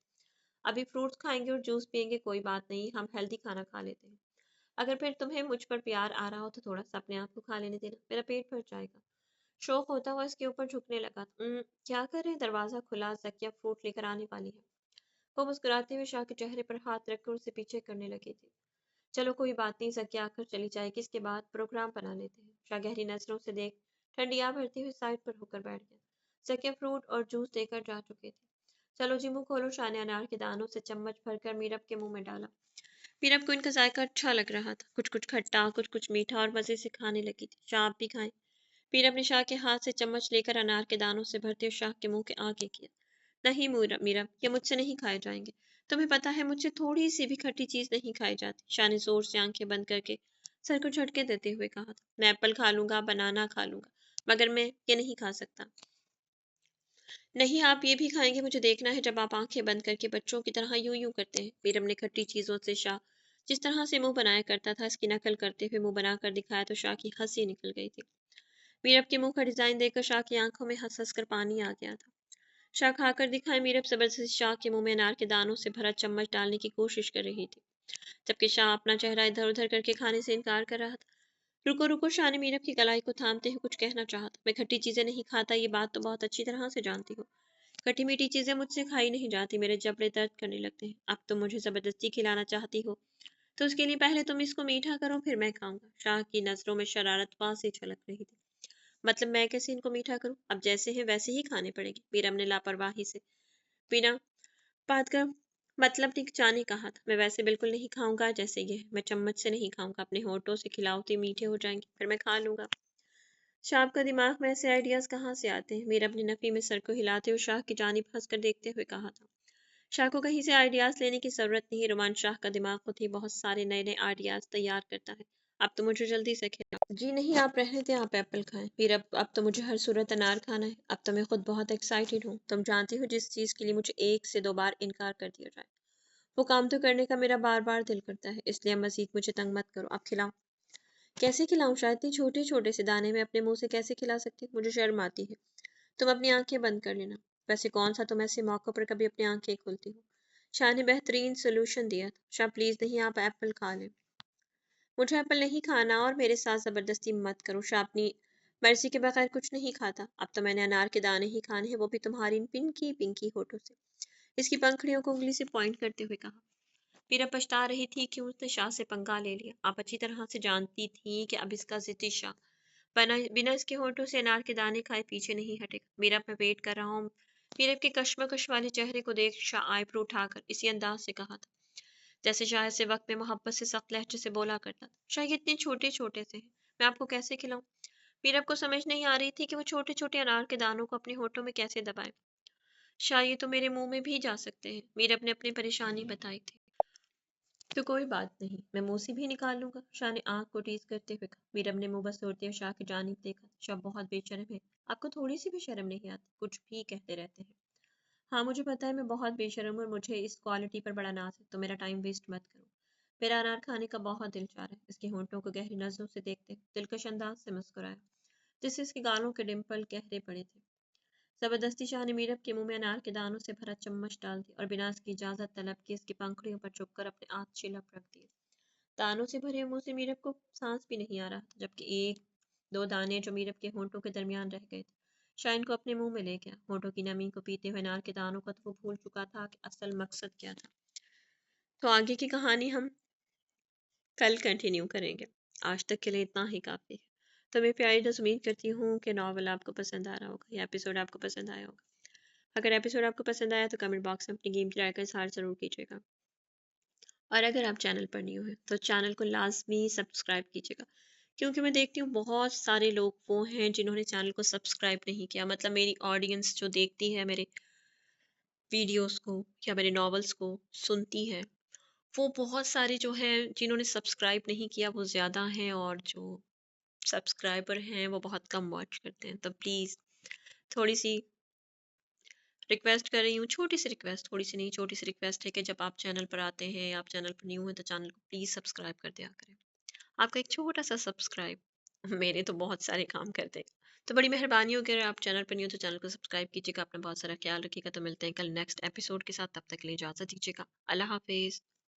अभी फ्रूट्स खाएंगे और जूस पियेंगे, कोई बात नहीं, हम हेल्दी खाना खा लेते हैं। अगर फिर तुम्हें मुझ पर प्यार आ रहा हो तो थोड़ा सा अपने आप को खा लेने देना, मेरा पेट भर जाएगा। शौक होता हुआ इसके ऊपर झुकने लगा। क्या कर रहे हैं? दरवाजा खुला, जकिया फ्रूट लेकर आने वाली है। वो मुस्कुराते हुए शाह के चेहरे पर हाथ रखकर उसे पीछे करने लगी थी। चलो कोई बात नहीं, जकिया आकर चली जाएगी, इसके बाद प्रोग्राम बना लेते हैं। शाह गहरी नजरों से देख ठंडिया भरती हुई साइड पर होकर बैठ गया। जकिया फ्रूट और जूस देकर जा चुके थे। चलो जी मुंह खोलो। शाह ने अनार के दानों से चम्मच भरकर मीरब के मुंह में डाला। मीरब को इनका जायका अच्छा लग रहा था, कुछ कुछ खट्टा, कुछ कुछ मीठा, और मजे से खाने लगी थी। शाह आप भी खाएं। मीरब ने शाह के हाथ से चम्मच लेकर अनार के दानों से भरते हुए शाह के मुंह के आगे किया। नहीं मीरब, ये मुझसे नहीं खाए जाएंगे। तुम्हें पता है मुझसे थोड़ी सी भी खट्टी चीज नहीं खाई जाती। शाह ने जोर से आंखें बंद करके सर को झटके देते हुए कहा था। मैं एप्पल खा लूंगा, बनाना खा लूंगा, मगर मैं ये नहीं खा सकता। नहीं, आप ये भी खाएंगे? मुझे देखना है जब आप आंखें बंद करके बच्चों की तरह यूं यूं करते हैं। मीरब ने खट्टी चीजों से शाह जिस तरह से मुंह बनाया करता था इसकी नकल करते हुए मुंह बनाकर दिखाया तो शाह की हंसी निकल गई थी। मीरब के मुंह का डिजाइन देखकर शाह की आंखों में हंस हंस कर पानी आ गया था। शाह खाकर दिखाए। मीरब जबरदस्ती शाह के मुंह में अनार के दानों से भरा चम्मच डालने की कोशिश कर रही थी, जबकि शाह अपना चेहरा इधर उधर करके खाने से इनकार कर रहा था। रुको रुको, शाह ने मीरब की कलाई को थामते हुए कुछ कहना चाहा था। मैं खट्टी चीजें नहीं खाता, ये बात तो बहुत अच्छी तरह से जानती हो। खट्टी मीठी चीजें मुझसे खाई नहीं जाती, मेरे जबड़े दर्द करने लगते हैं। अब तुम मुझे जबरदस्ती खिलाना चाहती हो तो उसके लिए पहले तुम इसको मीठा करो, फिर मैं खाऊंगा। शाह की नजरों में शरारत वासे झलक रही थी। मतलब मैं कैसे इनको मीठा करूं? अब जैसे हैं वैसे ही खाने पड़ेंगे। मीरब ने लापरवाही से बिना बात का मतलब जाने कहा था। मैं वैसे बिल्कुल नहीं खाऊंगा जैसे ये है। मैं चम्मच से नहीं खाऊंगा, अपने होठों से खिलाओ तो ये मीठे हो जाएंगे, फिर मैं खा लूंगा। शाह का दिमाग में ऐसे आइडियाज कहाँ से आते हैं? मीरब ने नफी में सर को हिलाते हुए शाह की जानिब हंसकर देखते हुए कहा था। शाह को कहीं से आइडियाज लेने की जरूरत नहीं। रोमान शाह का दिमाग खुद ही बहुत सारे नए नए आइडियाज तैयार करता है। अब तो मुझे जल्दी से खिलाओ। जी नहीं, आप रहने दें, आप एप्पल खाएं। फिर अब तो मुझे हर सूरत अनार खाना है। अब तो मैं खुद बहुत एक्साइटेड हूँ। तुम जानती हो जिस चीज़ के लिए मुझे एक से दो बार इनकार कर दिया जाए वो काम तो करने का मेरा बार बार दिल करता है। इसलिए मजीद मुझे तंग मत करो, आप खिलाओ। कैसे खिलाऊं? शायद इतने छोटे छोटे से दाने में अपने मुंह से कैसे खिला सकती हूँ? मुझे शर्म आती है। तुम अपनी आंखें बंद कर लेना। वैसे कौन सा तुम ऐसे मौक़ों पर कभी अपनी आंखें खोलती हो? शाह ने बेहतरीन सोल्यूशन दिया था। शाह प्लीज नहीं, आप एप्पल खा लें। मुझे एप्पल नहीं खाना और मेरे साथ ज़बरदस्ती मत करो। शापनी मर्ज़ी के बगैर कुछ नहीं खाता। अब तो मैंने अनार के दाने ही खाने हैं, वो भी तुम्हारी इन पिंकी पिंकी होठों से। इसकी पंखुड़ियों को उंगली से पॉइंट करते हुए कहा। मीरा पछता रही थी कि उसने शाह से पंगा ले लिया। आप अच्छी तरह से जानती थी कि अब इसका ज़िद्दी शाह बिना बिना इसके होठों से अनार के दाने खाए पीछे नहीं हटेगा। मीरा मैं वेट कर रहा हूँ। मीरा के कश्मकश वाले चेहरे को देख शाह आईब्रो उठाकर इसी अंदाज से कहा था जैसे शाह ऐसे वक्त में मोहब्बत से सख्त लहजे से बोला करता था। शाह ये इतने छोटे छोटे से हैं, मैं आपको कैसे खिलाऊं? मीरब को समझ नहीं आ रही थी कि वो छोटे छोटे अनार के दानों को अपने होठों में कैसे दबाए। शाह ये तो मेरे मुंह में भी जा सकते हैं। मीरब ने अपनी परेशानी बताई थी। तो कोई बात नहीं, मैं मुंह से भी निकाल लूंगा। शाह ने आंख को टीज करते हुए कहा। मीरब ने मुंह बसोरते हुए शाह की जानिब देखा। शाह बहुत बेशर्म है। आपको थोड़ी सी भी शर्म नहीं आती, कुछ भी कहते रहते हैं। हाँ मुझे पता है मैं बहुत बेशर्म हूँ और मुझे इस क्वालिटी पर बड़ा नाज है, तो मेरा टाइम वेस्ट मत करो। मेरा अनार खाने का बहुत दिल चाह रहा है। इसके होंठों को गहरी नजरों से देखते दिलकश अंदाज से मुस्कुराया, जिससे इसके गालों के डिम्पल गहरे पड़े थे। जबरदस्ती शाह ने मीरब के मुंह में अनार के दानों से भरा चम्मच डाल दिया और बिना इसकी इजाजत तलब के इसकी पंखुड़ियों पर चुपकर अपने हाथ छिलप रख दिए। दानों से भरे मुंह से मीरब को सांस भी नहीं आ रहा था, जबकि एक दो दाने जो मीरब के होंठों के दरमियान रह गए थे शाइन को अपने मुंह में ले गया। होंठों की नमी को पीते हुए अनार के दानों का तो वो भूल चुका था कि असल मकसद क्या था। तो आगे की कहानी हम कल कंटिन्यू करेंगे। आज तक के लिए इतना ही काफ़ी है। तो मैं प्यारी दोस्त उम्मीद करती हूँ कि नॉवल आपको पसंद आ रहा होगा या एपिसोड आपको पसंद आया होगा। अगर एपिसोड आपको पसंद आया तो कमेंट बॉक्स में अपनी कीमती राय का इज़हार ज़रूर कीजिएगा। और अगर आप चैनल पर न्यू हैं तो चैनल को लाजमी सब्सक्राइब कीजिएगा, क्योंकि मैं देखती हूँ बहुत सारे लोग वो हैं जिन्होंने चैनल को सब्सक्राइब नहीं किया। मतलब मेरी ऑडियंस जो देखती है मेरे वीडियोस को या मेरे नॉवेल्स को सुनती है, वो बहुत सारे जो हैं जिन्होंने सब्सक्राइब नहीं किया वो ज़्यादा हैं, और जो सब्सक्राइबर हैं वो बहुत कम वॉच करते हैं। तो प्लीज़ थोड़ी सी रिक्वेस्ट कर रही हूँ, छोटी सी रिक्वेस्ट, थोड़ी सी नहीं छोटी सी रिक्वेस्ट है कि जब आप चैनल पर आते हैं, आप चैनल पर न्यू हैं, तो चैनल को प्लीज़ सब्सक्राइब कर दिया करें। आपका एक छोटा सा सब्सक्राइब मेरे तो बहुत सारे काम कर देगा। तो बड़ी मेहरबानी होगी, अगर आप चैनल पर न्यू हो तो चैनल को सब्सक्राइब कीजिएगा। अपना बहुत सारा ख्याल रखिएगा। तो मिलते हैं कल नेक्स्ट एपिसोड के साथ, तब तक के लिए इजाज़त दीजिएगा। अल्लाह हाफिज़।